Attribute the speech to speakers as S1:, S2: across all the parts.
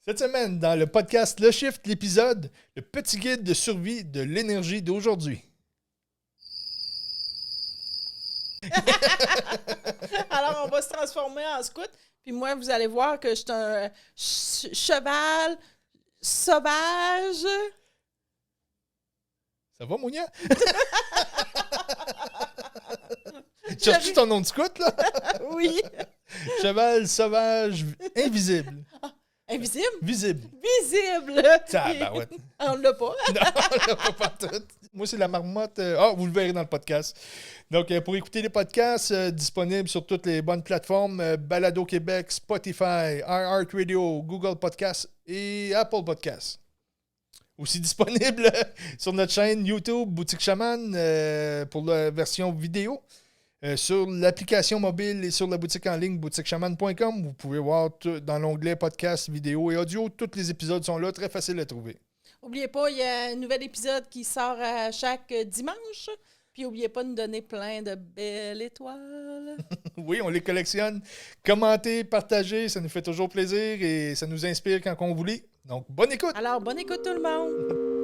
S1: Cette semaine, dans le podcast Le Shift, l'épisode, le petit guide de survie de l'énergie d'aujourd'hui.
S2: Alors, on va se transformer en scout. Puis moi, vous allez voir que je suis un cheval sauvage.
S1: Ça va, Mounia? Tu cherches ton nom de scout, là?
S2: Oui.
S1: Cheval sauvage invisible.
S2: Invisible?
S1: Visible.
S2: Visible.
S1: Tabarouette.
S2: On l'a pas.
S1: Non, on l'a pas tout. Moi, c'est la marmotte. Vous le verrez dans le podcast. Donc, pour écouter les podcasts, disponibles sur toutes les bonnes plateformes, Balado Québec, Spotify, iHeartRadio, Google Podcasts et Apple Podcasts. Aussi disponible sur notre chaîne YouTube, Boutique Chaman, pour la version vidéo. Sur l'application mobile et sur la boutique en ligne boutiquechaman.com, vous pouvez voir dans l'onglet podcast, vidéo et audio. Tous les épisodes sont là, très faciles à trouver.
S2: N'oubliez pas, il y a un nouvel épisode qui sort à chaque dimanche. Puis n'oubliez pas de nous donner plein de belles étoiles.
S1: Oui, on les collectionne. Commentez, partagez, ça nous fait toujours plaisir et ça nous inspire quand on vous lit. Donc, bonne écoute!
S2: Alors, bonne écoute tout le monde!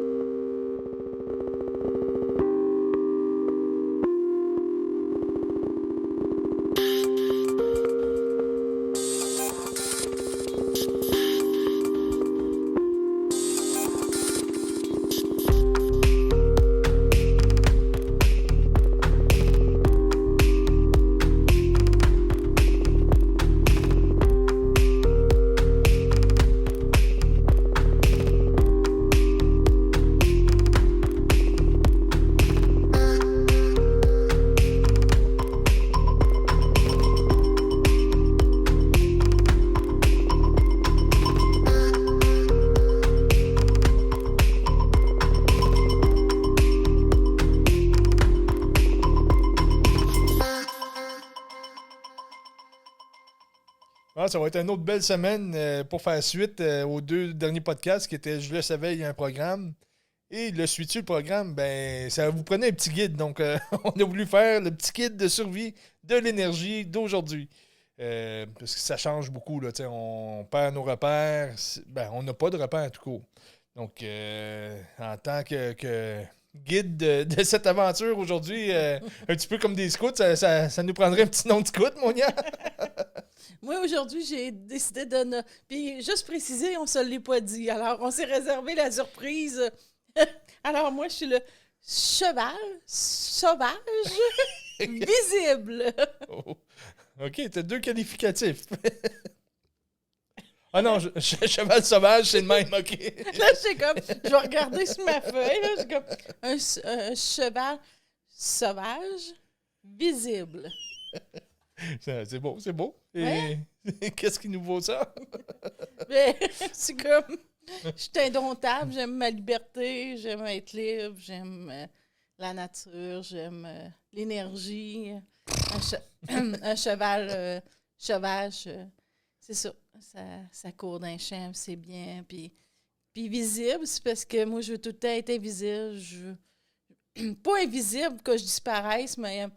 S1: Ça va être une autre belle semaine pour faire suite aux deux derniers podcasts qui étaient Je le savais, il y a un programme. Et le suis-tu le programme? Ben, ça vous prenait un petit guide. Donc, on a voulu faire le petit guide de survie de l'énergie d'aujourd'hui. Parce que ça change beaucoup. Là, on perd nos repères. Ben, on n'a pas de repères tout court. Donc, en tant que guide de cette aventure aujourd'hui, un petit peu comme des scouts, ça nous prendrait un petit nom de scout, mon gars.
S2: Moi, aujourd'hui, j'ai décidé de... Puis, juste préciser, on ne se l'est pas dit. Alors, on s'est réservé la surprise. Alors, moi, je suis le cheval sauvage visible.
S1: Oh. OK, t'as deux qualificatifs. Ah non, cheval sauvage, c'est le même, OK.
S2: Là, je comme... Je vais regarder sur ma feuille. Là, j'ai comme un cheval sauvage visible.
S1: C'est beau, c'est beau. Et
S2: Ouais.
S1: qu'est-ce qui nous vaut ça?
S2: Mais c'est comme... Je suis indomptable, j'aime ma liberté, j'aime être libre, j'aime la nature, j'aime l'énergie. Un cheval sauvage, c'est ça. Ça court d'un champ, c'est bien. Puis visible, c'est parce que moi, je veux tout le temps être invisible. Pas invisible que je disparaisse, mais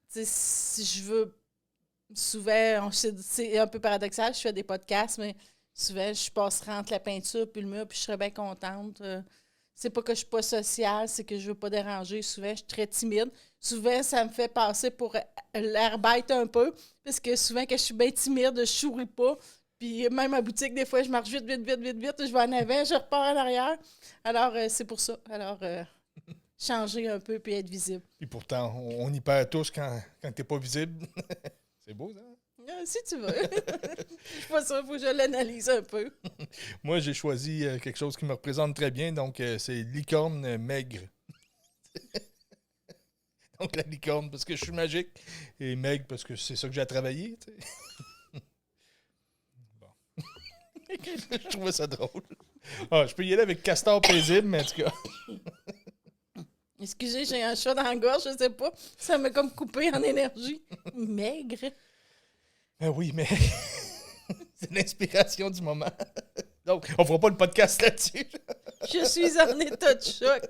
S2: si je veux... Souvent, c'est un peu paradoxal, je fais des podcasts, mais souvent, je passerai entre la peinture et le mur, puis je serais bien contente. C'est pas que je suis pas sociale, c'est que je veux pas déranger. Souvent, je suis très timide. Souvent, ça me fait passer pour l'air bête un peu, parce que souvent, quand je suis bien timide, je souris pas. Puis même à boutique, des fois, je marche vite, je vais en avant, je repars en arrière. Alors, c'est pour ça. Alors, changer un peu puis être visible.
S1: Puis pourtant, on y perd tous quand t'es pas visible. C'est beau, ça?
S2: Si tu veux. Je suis pas sûre, il faut que je l'analyse un peu.
S1: Moi, j'ai choisi quelque chose qui me représente très bien, donc c'est licorne maigre. Donc la licorne, parce que je suis magique, et maigre, parce que c'est ça que j'ai à travailler. Tu sais. Bon. Je trouvais ça drôle. Je peux y aller avec castor paisible, mais en tout cas...
S2: Excusez, j'ai un chat dans la gorge, je sais pas. Ça m'a comme coupé en énergie. Maigre.
S1: Ben oui, mais c'est l'inspiration du moment. Donc, on fera pas le podcast là-dessus.
S2: Je suis en état de choc.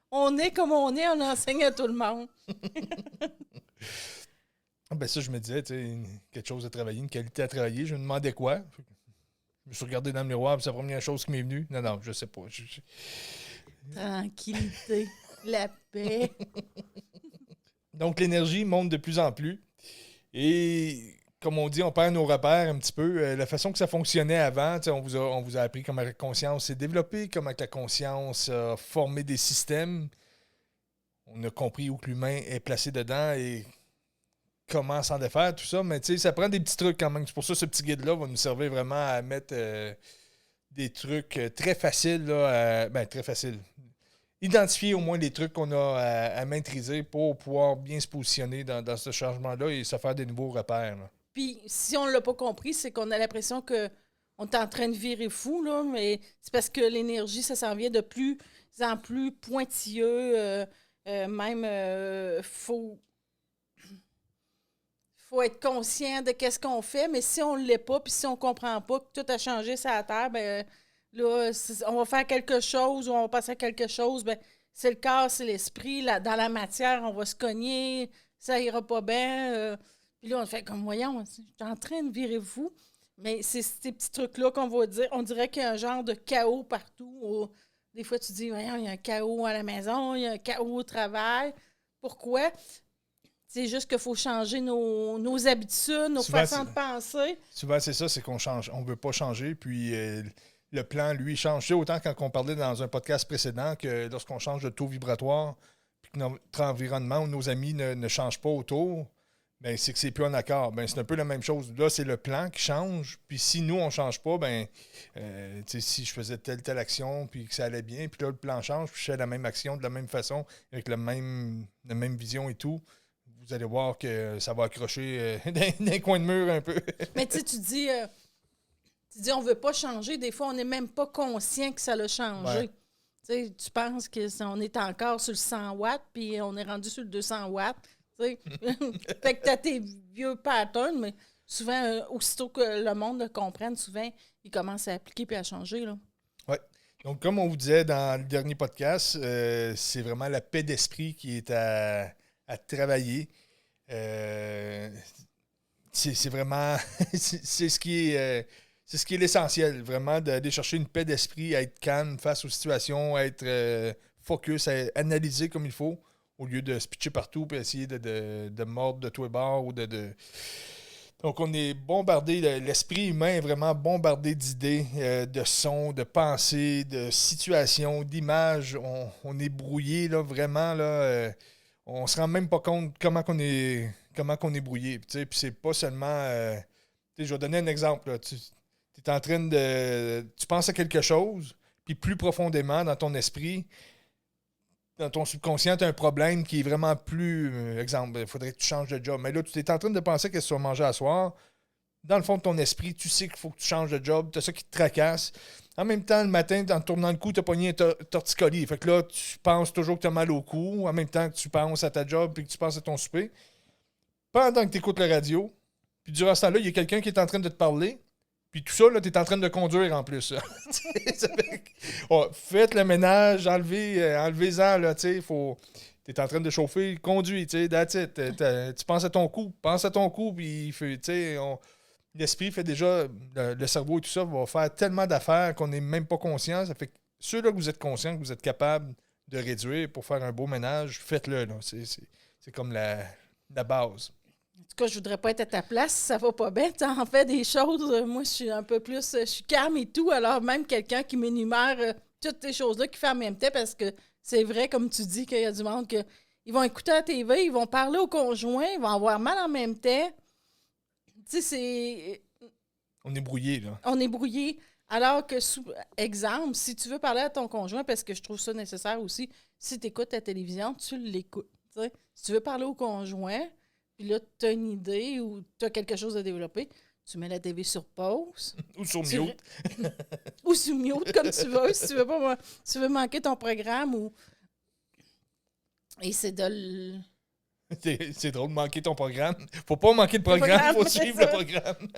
S2: On est comme on est, on enseigne à tout le monde.
S1: Ben ça, je me disais, tu sais, quelque chose à travailler, une qualité à travailler. Je me demandais quoi. Je me suis regardé dans le miroir, c'est la première chose qui m'est venue. Non, je sais pas.
S2: Tranquillité, la paix.
S1: Donc, l'énergie monte de plus en plus. Et comme on dit, on perd nos repères un petit peu. La façon que ça fonctionnait avant, on vous a appris comment la conscience s'est développée, comment la conscience a formé des systèmes. On a compris où que l'humain est placé dedans et comment s'en défaire, tout ça. Mais ça prend des petits trucs quand même. C'est pour ça que ce petit guide-là va nous servir vraiment à mettre des trucs très faciles. Là, très faciles. Identifier au moins les trucs qu'on a à maîtriser pour pouvoir bien se positionner dans ce changement-là et se faire des nouveaux repères. Là.
S2: Puis, si on ne l'a pas compris, c'est qu'on a l'impression qu'on est en train de virer fou, là, mais c'est parce que l'énergie, ça s'en vient de plus en plus pointilleux. Faut être conscient de qu'est-ce qu'on fait, mais si on ne l'est pas, puis si on ne comprend pas que tout a changé sur la Terre, ben là, on va faire quelque chose ou on va passer à quelque chose, ben c'est le corps, c'est l'esprit. Dans la matière, on va se cogner, ça ira pas bien. Puis là, on fait comme, voyons, je suis en train de virer fou. Mais c'est ces petits trucs-là qu'on va dire. On dirait qu'il y a un genre de chaos partout. Des fois, tu dis, voyons, il y a un chaos à la maison, il y a un chaos au travail. Pourquoi? C'est juste qu'il faut changer nos habitudes, nos façons de penser.
S1: Souvent, c'est ça, c'est qu'on change. On ne veut pas changer, puis le plan, lui, change. Tu sais, autant quand on parlait dans un podcast précédent que lorsqu'on change de taux vibratoire, puis que notre environnement ou nos amis ne changent pas autour, ben c'est que c'est plus en accord. Ben c'est un peu la même chose. Là, c'est le plan qui change. Puis si nous, on ne change pas, ben si je faisais telle action, puis que ça allait bien, puis là, le plan change, puis je fais la même action de la même façon, avec la même vision et tout, vous allez voir que ça va accrocher dans un coin de mur un peu.
S2: Mais tu dis, on ne veut pas changer. Des fois, on n'est même pas conscient que ça l'a changé. Ouais. Tu penses qu'on est encore sur le 100 watts, puis on est rendu sur le 200 watts. Fait que tu as tes vieux patterns, mais souvent, aussitôt que le monde le comprenne, souvent, il commence à appliquer et à changer.
S1: Oui. Donc, comme on vous disait dans le dernier podcast, c'est vraiment la paix d'esprit qui est à travailler. C'est vraiment c'est ce qui est l'essentiel, vraiment, d'aller chercher une paix d'esprit, à être calme face aux situations, à être focus, à analyser comme il faut, au lieu de se pitcher partout et essayer de mordre de tous les bords. Donc, on est bombardé, l'esprit humain est vraiment bombardé d'idées, de sons, de pensées, de situations, d'images. On est brouillé, là, vraiment, là. On se rend même pas compte comment qu'on est brouillé. Puis c'est pas seulement... je vais donner un exemple. Là. Tu es en train de... Tu penses à quelque chose, puis plus profondément dans ton esprit, dans ton subconscient, tu as un problème qui est vraiment plus... exemple, il faudrait que tu changes de job. Mais là, tu es en train de penser qu'est-ce que tu vas manger à soir. Dans le fond de ton esprit, tu sais qu'il faut que tu changes de job. Tu as ça qui te tracasse. En même temps, le matin, en te tournant le cou, tu as pogné un torticolis. Fait que là, tu penses toujours que tu as mal au cou, en même temps que tu penses à ta job et que tu penses à ton souper. Pendant que tu écoutes la radio, puis durant ce temps-là, il y a quelqu'un qui est en train de te parler. Puis tout ça, tu es en train de conduire en plus. Faites le ménage, enlevez-en, là, tu es en train de chauffer, conduis, that's it. Tu penses à ton cou, puis l'esprit fait déjà, le cerveau et tout ça va faire tellement d'affaires qu'on n'est même pas conscient. Ça fait que ceux-là que vous êtes conscients, que vous êtes capable de réduire pour faire un beau ménage, faites-le. Là. C'est comme la base.
S2: En tout cas, je voudrais pas être à ta place si ça va pas bien. Tu en fais des choses. Moi, je suis un peu plus... Je suis calme et tout. Alors, même quelqu'un qui m'énumère toutes ces choses-là qui fait en même temps, parce que c'est vrai, comme tu dis, qu'il y a du monde que ils vont écouter la TV, ils vont parler au conjoint, ils vont avoir mal en même temps. Tu sais, c'est...
S1: On est brouillé, là.
S2: On est brouillé. Alors que, exemple, si tu veux parler à ton conjoint, parce que je trouve ça nécessaire aussi, si tu écoutes ta télévision, tu l'écoutes. T'sais. Si tu veux parler au conjoint, puis là, tu as une idée ou tu as quelque chose à développer, tu mets la TV sur pause.
S1: Ou sur mute.
S2: Ou sur mute, comme tu veux. Si tu veux manquer ton programme ou... Et c'est de...
S1: C'est drôle de manquer ton programme. Faut pas manquer le programme, faut suivre le programme.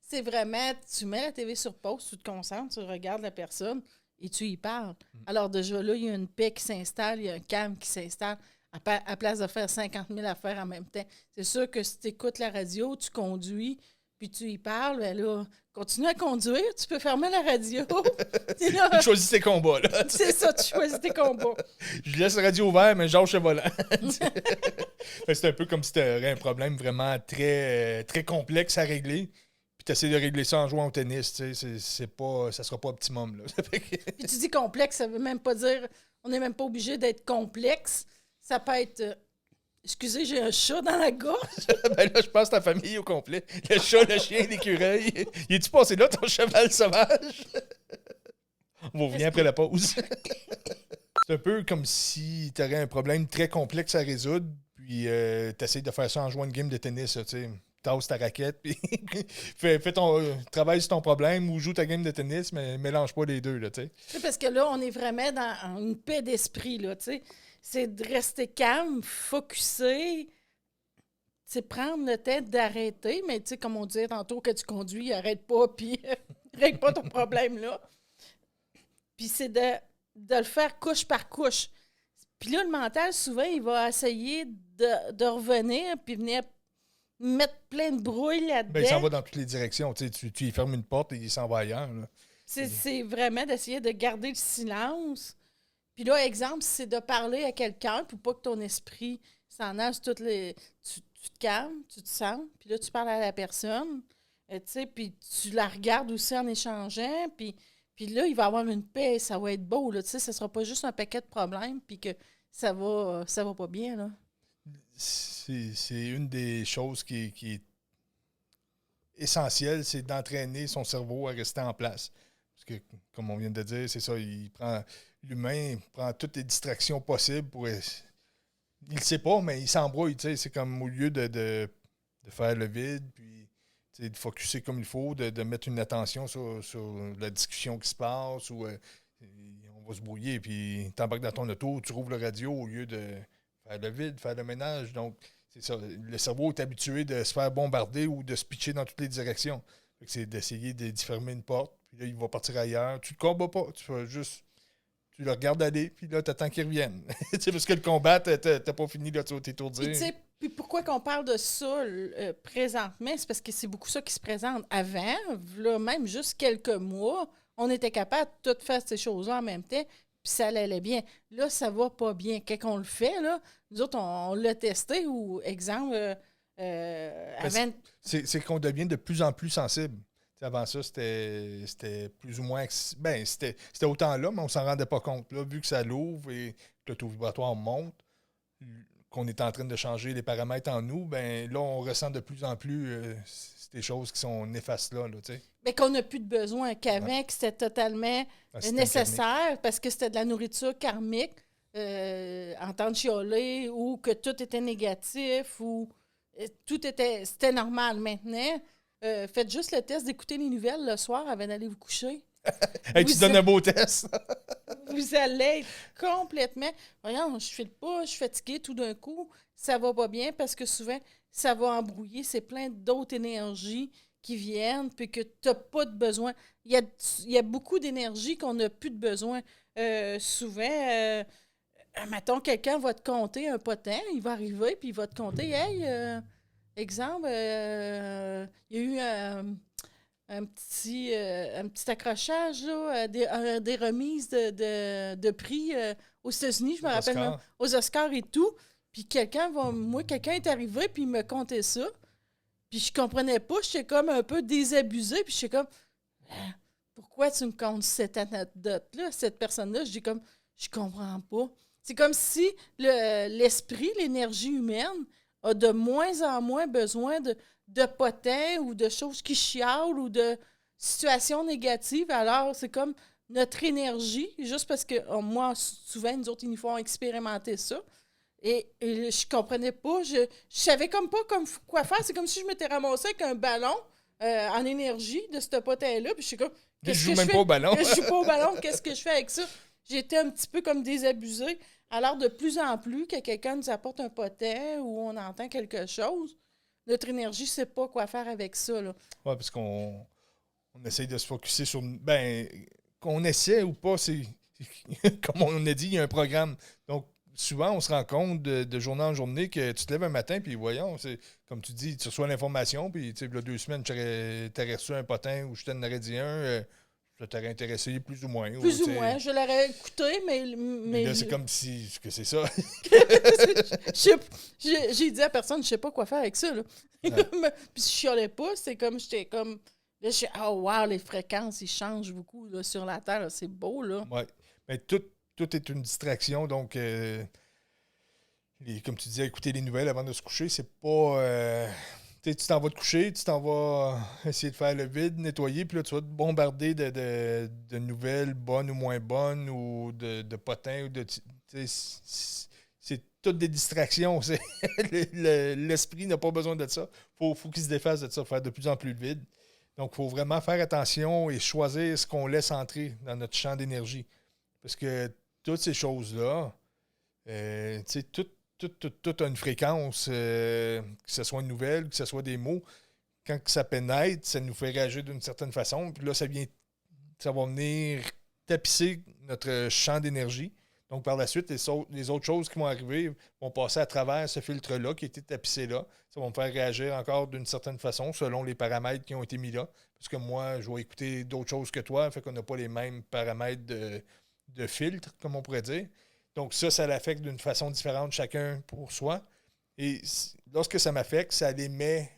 S2: C'est vraiment, tu mets la TV sur pause, tu te concentres, tu regardes la personne et tu y parles. Alors déjà là, il y a une paix qui s'installe, il y a un calme qui s'installe, à place de faire 50 000 affaires en même temps. C'est sûr que si tu écoutes la radio, tu conduis, puis tu y parles, ben là, continue à conduire, tu peux fermer la radio. T'es là,
S1: Tu choisis tes combats, là.
S2: c'est ça, tu choisis tes combats.
S1: Je laisse la radio ouverte, mais j'enche le volant. C'est un peu comme si tu aurais un problème vraiment très, très complexe à régler. Puis tu essaies de régler ça en jouant au tennis. Tu sais, c'est pas, ça sera pas optimum. Là.
S2: Puis tu dis complexe, ça veut même pas dire... On n'est même pas obligé d'être complexe. Ça peut être... excusez, j'ai un chat dans la gorge.
S1: Ben là, je pense ta famille au complet. Le chat, le chien, l'écureuil. Il est-tu passé là, ton cheval sauvage? On va revenir après la pause. C'est un peu comme si tu aurais un problème très complexe à résoudre, puis tu essaies de faire ça en jouant une game de tennis. Tu sais. Tasse ta raquette, puis fais ton travaille sur ton problème ou joue ta game de tennis, mais mélange pas les deux. Là, tu sais.
S2: C'est parce que là, on est vraiment dans une paix d'esprit. Là, tu sais. C'est de rester calme, focusser, c'est prendre le temps d'arrêter, mais tu sais, comme on disait tantôt, que tu conduis, arrête pas, puis règle pas ton problème là. Puis c'est de le faire couche par couche. Puis là, le mental, souvent, il va essayer de revenir, puis venir mettre plein de brouille là-dedans.
S1: Ben, il s'en va dans toutes les directions. Tu y fermes une porte et il s'en va ailleurs. Là.
S2: C'est vraiment d'essayer de garder le silence. Puis là, exemple, c'est de parler à quelqu'un pour pas que ton esprit s'en aille sur toutes les... Tu te calmes, tu te sens, puis là, tu parles à la personne, tu sais, puis tu la regardes aussi en échangeant, puis là, il va y avoir une paix, ça va être beau, là, tu sais, ça sera pas juste un paquet de problèmes, puis que ça va pas bien, là.
S1: C'est une des choses qui est essentielle, c'est d'entraîner son cerveau à rester en place. Parce que, comme on vient de dire, c'est ça, l'humain prend toutes les distractions possibles pour... Il ne sait pas, mais il s'embrouille, tu sais, c'est comme au lieu de faire le vide, puis de focusser comme il faut, de mettre une attention sur la discussion qui se passe, ou on va se brouiller, puis t'embarques dans ton auto, tu rouvres le radio au lieu de faire le vide, faire le ménage. Donc, c'est ça. Le cerveau est habitué de se faire bombarder ou de se pitcher dans toutes les directions. C'est d'essayer d'y fermer une porte, puis là, il va partir ailleurs. Tu ne le combats pas, tu fais juste... Tu le regardes aller, puis là, t'attends qu'il revienne. Parce que le combat, t'as pas fini, là, tu vas t'étourdir.
S2: Puis pourquoi qu'on parle de ça présentement? C'est parce que c'est beaucoup ça qui se présente. Avant, là, même juste quelques mois, on était capable de tout faire ces choses-là en même temps, puis ça allait bien. Là, ça va pas bien. Quand on le fait, là, nous autres, on l'a testé, ou, exemple, avant...
S1: C'est qu'on devient de plus en plus sensible. T'sais, avant ça, c'était plus ou moins... Ben, c'était autant là, mais on s'en rendait pas compte. Là, vu que ça l'ouvre et que le taux vibratoire monte, qu'on est en train de changer les paramètres en nous, ben là, on ressent de plus en plus des choses qui sont néfastes là, tu sais.
S2: Mais qu'on n'a plus de besoin. Qu'avant, que c'était totalement nécessaire karmique. Parce que c'était de la nourriture karmique, entendre chialer, ou que tout était négatif, ou c'était normal. Maintenant, faites juste le test d'écouter les nouvelles le soir avant d'aller vous coucher.
S1: Hey, tu donnes un beau test.
S2: Vous allez être complètement... Voyons, je file pas, je suis fatiguée tout d'un coup. Ça va pas bien parce que souvent, ça va embrouiller. C'est plein d'autres énergies qui viennent puis que tu n'as pas de besoin. Il y a beaucoup d'énergie qu'on n'a plus de besoin. Souvent, mettons, quelqu'un va te compter un potin, il va arriver puis il va te compter, hey, exemple, il y a eu un petit accrochage, là, des remises de prix aux États-Unis, je me rappelle même, aux Oscars et tout. Puis quelqu'un est arrivé, puis il me contait ça. Puis je comprenais pas, j'étais comme un peu désabusée, puis j'étais comme, pourquoi tu me comptes cette anecdote-là, cette personne-là? Je dis comme, je comprends pas. C'est comme si l'esprit, l'énergie humaine a de moins en moins besoin de potins ou de choses qui chialent ou de situations négatives. Alors, c'est comme notre énergie, juste parce que moi, souvent, nous autres, ils nous font expérimenter ça. Et je comprenais pas, je savais comme pas quoi faire. C'est comme si je m'étais ramassée avec un ballon en énergie de ce potin-là. Puis je suis comme,
S1: je joue même pas au ballon.
S2: Je joue pas au ballon, qu'est-ce que je fais avec ça? J'étais un petit peu comme désabusée. Alors, de plus en plus, que quelqu'un nous apporte un potin ou on entend quelque chose, notre énergie ne sait pas quoi faire avec ça. Oui,
S1: parce qu'on essaye de se focusser sur... Ben, qu'on essaie ou pas, c'est... Comme on a dit, il y a un programme. Donc, souvent, on se rend compte de journée en journée que tu te lèves un matin, puis voyons, c'est comme tu dis, tu reçois l'information, puis tu sais, il y a 2 semaines, tu aurais reçu un potin ou je t'en aurais dit un, ça t'aurait intéressé plus ou moins.
S2: Plus ou
S1: Tu sais.
S2: moins. Je l'aurais écouté,
S1: Mais
S2: mais
S1: là, c'est comme si, que c'est ça.
S2: j'ai dit à personne, je sais pas quoi faire avec ça. Là.
S1: Ouais.
S2: Puis si je chialais pas, c'est comme, j'étais comme... Là, je suis, oh wow, les fréquences, ils changent beaucoup là, sur la Terre. Là, c'est beau, là.
S1: Oui. Mais tout est une distraction, donc, comme tu disais, écouter les nouvelles avant de se coucher, c'est pas... tu sais, tu t'en vas te coucher, tu t'en vas essayer de faire le vide, nettoyer, puis là, tu vas te bombarder de nouvelles bonnes ou moins bonnes, ou de potins, ou de... tu sais, c'est toutes des distractions. L'esprit n'a pas besoin de ça. Faut qu'il se défasse de ça, faire de plus en plus de vide. Donc, il faut vraiment faire attention et choisir ce qu'on laisse entrer dans notre champ d'énergie. Parce que toutes ces choses-là, tu sais, tout a une fréquence, que ce soit une nouvelle, que ce soit des mots. Quand ça pénètre, ça nous fait réagir d'une certaine façon. Puis là, ça va venir tapisser notre champ d'énergie. Donc, par la suite, les autres choses qui vont arriver vont passer à travers ce filtre-là qui a été tapissé là. Ça va me faire réagir encore d'une certaine façon selon les paramètres qui ont été mis là. Parce que moi, je vais écouter d'autres choses que toi, fait qu'on n'a pas les mêmes paramètres de filtre, comme on pourrait dire. Donc, ça l'affecte d'une façon différente, chacun pour soi. Et lorsque ça m'affecte, ça émet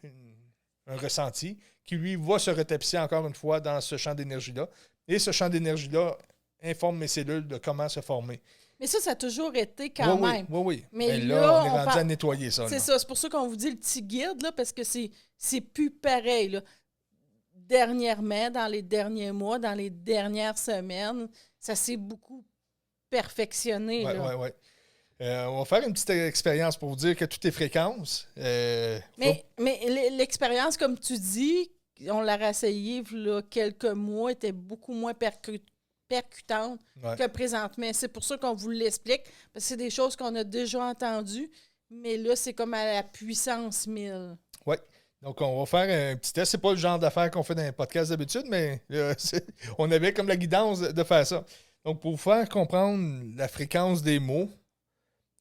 S1: un ressenti qui, lui, va se retapisser encore une fois dans ce champ d'énergie-là. Et ce champ d'énergie-là informe mes cellules de comment se former.
S2: Mais ça a toujours été quand même.
S1: Oui.
S2: Mais
S1: là, on est rendu à nettoyer ça.
S2: C'est ça, c'est pour ça qu'on vous dit le petit guide, là, parce que c'est plus pareil. Là. Dernièrement, dans les derniers mois, dans les dernières semaines, ça s'est beaucoup perfectionné.
S1: Oui. On va faire une petite expérience pour vous dire que tout est fréquence.
S2: Mais l'expérience, comme tu dis, on l'a réessayé il y a quelques mois, était beaucoup moins percutante que présentement. C'est pour ça qu'on vous l'explique, parce que c'est des choses qu'on a déjà entendues, mais là, c'est comme à la puissance 1000.
S1: Oui. Donc, on va faire un petit test. C'est pas le genre d'affaires qu'on fait dans les podcasts d'habitude, mais on avait comme la guidance de faire ça. Donc, pour vous faire comprendre la fréquence des mots,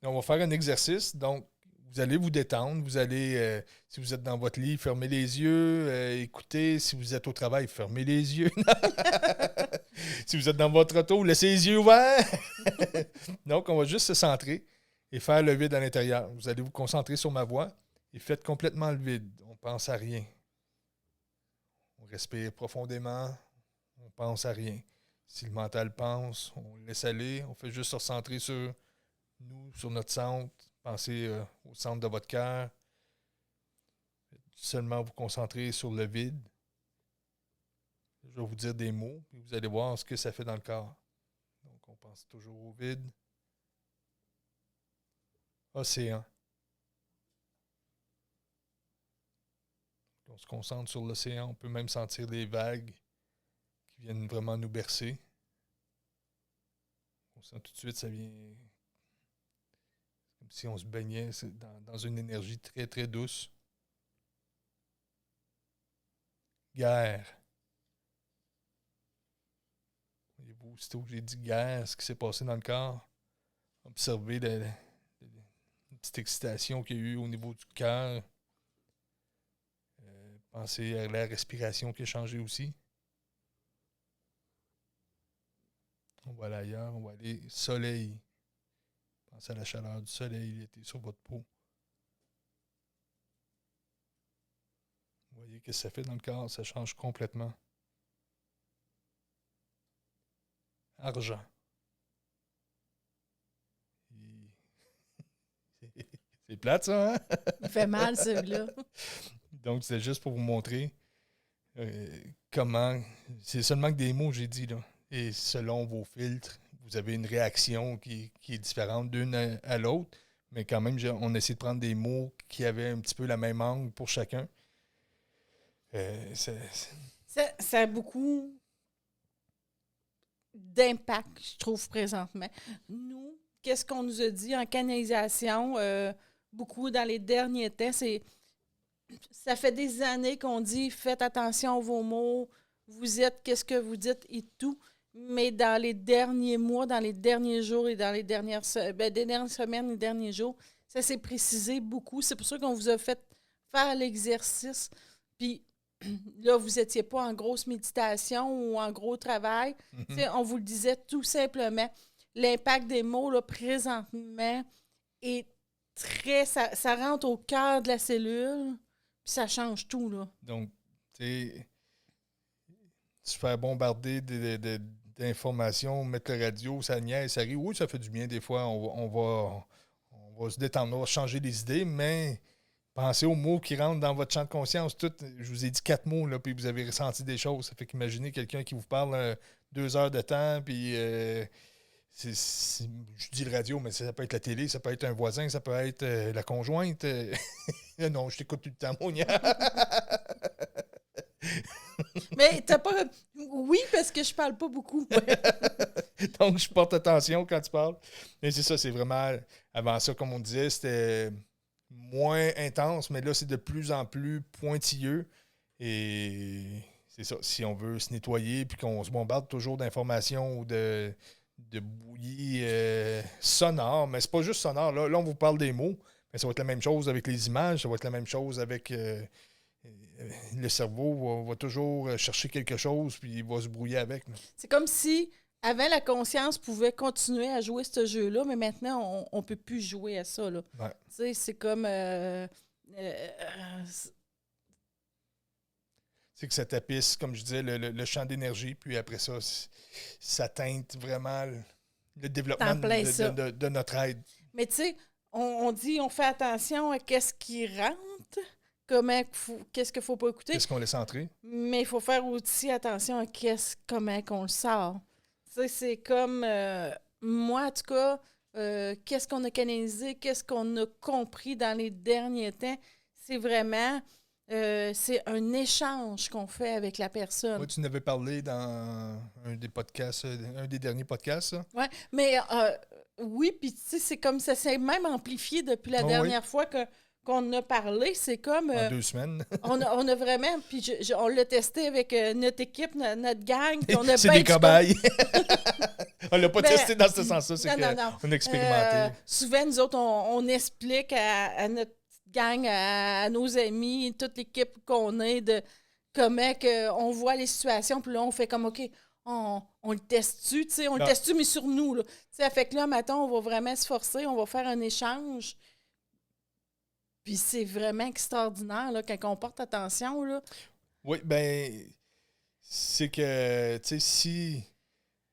S1: on va faire un exercice. Donc, vous allez vous détendre. Vous allez, si vous êtes dans votre lit, fermez les yeux, écoutez. Si vous êtes au travail, fermez les yeux. Si vous êtes dans votre auto, laissez les yeux ouverts. Donc, on va juste se centrer et faire le vide à l'intérieur. Vous allez vous concentrer sur ma voix et faites complètement le vide. On ne pense à rien. On respire profondément. On pense à rien. Si le mental pense, on le laisse aller. On fait juste se recentrer sur nous, sur notre centre. Pensez au centre de votre cœur. Seulement vous concentrer sur le vide. Je vais vous dire des mots, et vous allez voir ce que ça fait dans le corps. Donc, on pense toujours au vide. Océan. On se concentre sur l'océan. On peut même sentir les vagues qui viennent vraiment nous bercer. On sent tout de suite, ça vient comme si on se baignait dans une énergie très, très douce. Guerre. Voyez-vous, aussitôt que j'ai dit guerre, ce qui s'est passé dans le corps, observez la petite excitation qu'il y a eu au niveau du cœur. Pensez à la respiration qui a changé aussi. On va aller ailleurs, on va aller soleil. Pensez à la chaleur du soleil, il était sur votre peau. Vous voyez ce que ça fait dans le corps, ça change complètement. Argent. C'est plate, ça, hein?
S2: Il fait mal, celui-là.
S1: Donc, c'est juste pour vous montrer comment... C'est seulement que des mots, j'ai dit, là. Et selon vos filtres, vous avez une réaction qui est différente d'une à l'autre. Mais quand même, on essaie de prendre des mots qui avaient un petit peu la même angle pour chacun.
S2: Ça a beaucoup d'impact, je trouve, présentement. Nous, qu'est-ce qu'on nous a dit en canalisation, beaucoup dans les derniers temps, ça fait des années qu'on dit « Faites attention à vos mots, vous êtes, qu'est-ce que vous dites et tout ». mais dans les derniers mois, dans les derniers jours et dans les dernières semaines et derniers jours, ça s'est précisé beaucoup. C'est pour ça qu'on vous a fait faire l'exercice. Puis là, vous n'étiez pas en grosse méditation ou en gros travail. On vous le disait tout simplement. L'impact des mots, là, présentement, est très... Ça rentre au cœur de la cellule, puis ça change tout, là.
S1: Donc, tu sais, se faire bombarder d'informations, mettre le radio, ça niaise, ça rit. Oui, ça fait du bien des fois. On va se détendre, on va changer les idées, mais pensez aux mots qui rentrent dans votre champ de conscience. Je vous ai dit 4 mots, là, puis vous avez ressenti des choses. Ça fait qu'imaginez quelqu'un qui vous parle 2 heures de temps, puis je dis le radio, mais ça peut être la télé, ça peut être un voisin, ça peut être la conjointe. Non, je t'écoute tout le temps, Monia.
S2: Mais t'as pas... Oui, parce que je parle pas beaucoup.
S1: Donc, je porte attention quand tu parles. Mais c'est ça, c'est vraiment... Avant ça, comme on disait, c'était moins intense, mais là, c'est de plus en plus pointilleux. Et c'est ça, si on veut se nettoyer puis qu'on se bombarde toujours d'informations ou de bouillies sonores, mais c'est pas juste sonore. Là, on vous parle des mots, mais ça va être la même chose avec les images, ça va être la même chose avec... le cerveau va toujours chercher quelque chose puis il va se brouiller avec. Là.
S2: C'est comme si, avant, la conscience pouvait continuer à jouer ce jeu-là, mais maintenant, on ne peut plus jouer à ça. Là.
S1: Ouais.
S2: Tu sais, c'est comme...
S1: c'est que ça tapisse, comme je disais, le champ d'énergie, puis après ça, ça teinte vraiment le développement de notre aide.
S2: Mais tu sais, on dit, on fait attention à qu'est-ce qui rentre, qu'est-ce qu'il ne faut pas écouter.
S1: Qu'est-ce qu'on laisse entrer?
S2: Mais il faut faire aussi attention à comment qu'on le sort. Tu sais, c'est comme, moi, en tout cas, qu'est-ce qu'on a canalisé, qu'est-ce qu'on a compris dans les derniers temps, c'est vraiment, c'est un échange qu'on fait avec la personne.
S1: Oui, tu n'avais parlé dans un des podcasts, un des derniers podcasts, ça?
S2: Oui, mais oui, puis tu sais, c'est comme ça s'est même amplifié depuis la dernière fois qu'on a parlé. C'est comme...
S1: en 2 semaines.
S2: on a vraiment... Puis on l'a testé avec notre équipe, notre gang.
S1: C'est des cobayes. On l'a pas testé dans ce sens-là. C'est qu'on a expérimenté.
S2: Souvent, nous autres, on explique à notre gang, à nos amis, toute l'équipe qu'on est, de comment on voit les situations. Puis là, on fait comme, OK, on le teste-tu, tu sais, on le teste-tu, mais sur nous, là. Tu sais, fait que là, maintenant, on va vraiment se forcer, on va faire un échange. Puis c'est vraiment extraordinaire, là, quand on porte attention, là.
S1: Oui, ben c'est que, tu sais,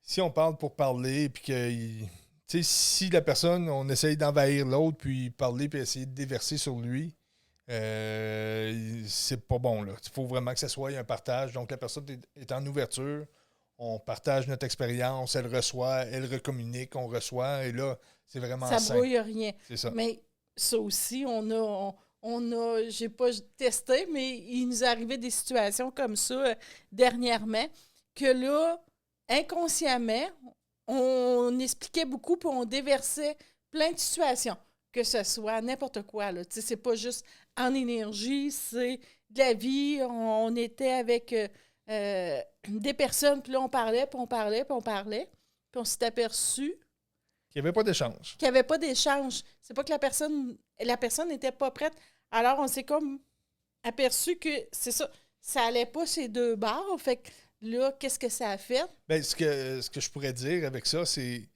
S1: si on parle pour parler, puis que, tu sais, si la personne, on essaye d'envahir l'autre, puis parler, puis essayer de déverser sur lui, c'est pas bon, là. Il faut vraiment que ce soit un partage. Donc, la personne est en ouverture, on partage notre expérience, elle reçoit, elle recommunique, on reçoit, et là, c'est vraiment
S2: ça brouille rien.
S1: C'est ça.
S2: Mais ça aussi, on a, j'ai pas testé, mais il nous est arrivé des situations comme ça dernièrement, que là, inconsciemment, on expliquait beaucoup, puis on déversait plein de situations, que ce soit n'importe quoi, là. Tu sais, c'est pas juste en énergie, c'est de la vie. On était avec des personnes, puis là, on parlait, puis on parlait, puis on parlait, puis on s'est aperçu
S1: qu'il n'y avait pas d'échange.
S2: Qu'il n'y avait pas d'échange. C'est pas que la personne n'était pas prête. Alors, on s'est comme aperçu que, c'est ça, ça allait pas ces deux bords. Fait que là, qu'est-ce que ça a fait?
S1: Bien, ce que je pourrais dire avec ça, c'est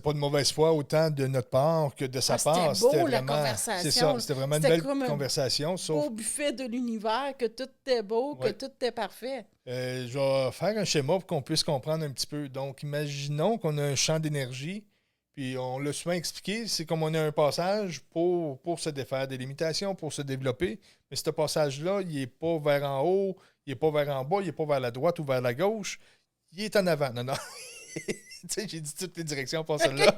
S1: pas de mauvaise foi autant de notre part que de sa part.
S2: C'était beau,
S1: vraiment,
S2: la conversation.
S1: C'est ça, c'était vraiment une belle conversation.
S2: Sauf... beau buffet de l'univers, que tout était beau, que tout était parfait.
S1: Je vais faire un schéma pour qu'on puisse comprendre un petit peu. Donc, imaginons qu'on a un champ d'énergie, puis on l'a souvent expliqué, c'est comme on a un passage pour se défaire des limitations, pour se développer. Mais ce passage-là, il n'est pas vers en haut, il n'est pas vers en bas, il n'est pas vers la droite ou vers la gauche. Il est en avant. Non. Tu sais, j'ai dit toutes les directions pour celle-là.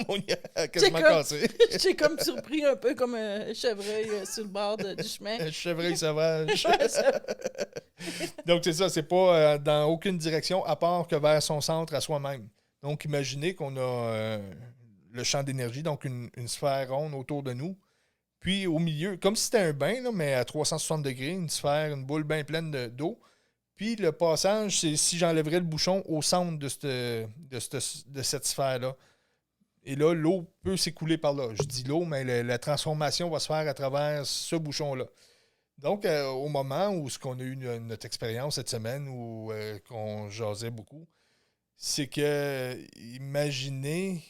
S1: Mon gars a quasiment cassé.
S2: J'ai comme surpris un peu comme un chevreuil sur le bord du chemin.
S1: Un chevreuil sauvage. Donc, c'est ça, c'est pas dans aucune direction à part que vers son centre à soi-même. Donc, imaginez qu'on a le champ d'énergie, donc une sphère ronde autour de nous. Puis, au milieu, comme si c'était un bain, là, mais à 360 degrés, une sphère, une boule bien pleine d'eau. Puis le passage, c'est si j'enlèverais le bouchon au centre de cette sphère-là. Et là, l'eau peut s'écouler par là. Je dis l'eau, mais la transformation va se faire à travers ce bouchon-là. Donc, au moment où on a eu notre expérience cette semaine, où qu'on jasait beaucoup, c'est que, imaginez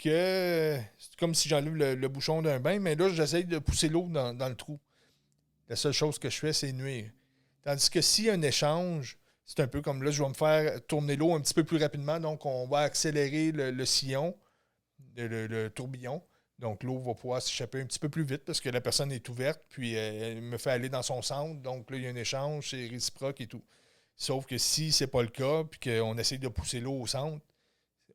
S1: que c'est comme si j'enlève le bouchon d'un bain, mais là, j'essaye de pousser l'eau dans le trou. La seule chose que je fais, c'est nuire. Tandis que s'il y a un échange, c'est un peu comme là, je vais me faire tourner l'eau un petit peu plus rapidement, donc on va accélérer le sillon, le tourbillon. Donc, l'eau va pouvoir s'échapper un petit peu plus vite parce que la personne est ouverte, puis elle me fait aller dans son centre. Donc, là, il y a un échange, c'est réciproque et tout. Sauf que si c'est pas le cas, puis qu'on essaye de pousser l'eau au centre,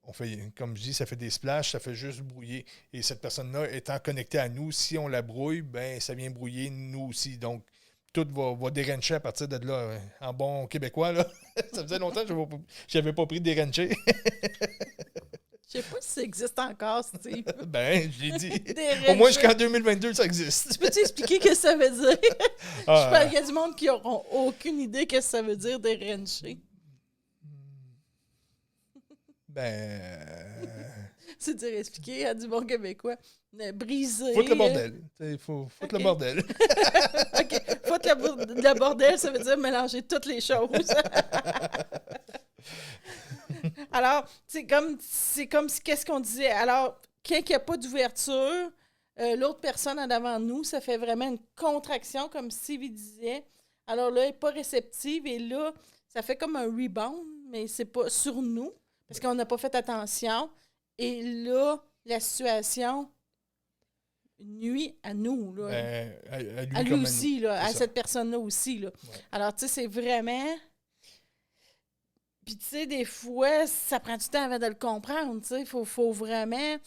S1: on fait, comme je dis, ça fait des splashes, ça fait juste brouiller. Et cette personne-là étant connectée à nous, si on la brouille, ben ça vient brouiller nous aussi. Donc, tout va dérencher à partir de là. En bon québécois, là. Ça faisait longtemps que je n'avais pas pris de dérencher.
S2: Je sais pas si ça existe encore, Steve.
S1: Ben, je l'ai dit. Au moins jusqu'en 2022, ça existe.
S2: Tu peux-tu expliquer ce que ça veut dire? Je pense qu'il y a du monde qui n'auront aucune idée que ça veut dire dérencher. C'est dur à expliquer à du bon québécois. Briser.
S1: Foutre le bordel. Il faut foutre le bordel.
S2: OK. Foutre le bordel, ça veut dire mélanger toutes les choses. Alors, c'est comme si, qu'est-ce qu'on disait? Alors, quand il n'y a pas d'ouverture, l'autre personne en avant de nous, ça fait vraiment une contraction, comme Stevie disait. Alors là, elle n'est pas réceptive et là, ça fait comme un rebound, mais c'est pas sur nous, parce qu'on n'a pas fait attention. Et là, la situation nuit à nous. Là. À lui aussi, là, à cette personne-là aussi. Là. Ouais. Alors, tu sais, c'est vraiment... Puis, tu sais, des fois, ça prend du temps avant de le comprendre, tu sais. Il faut vraiment... Tu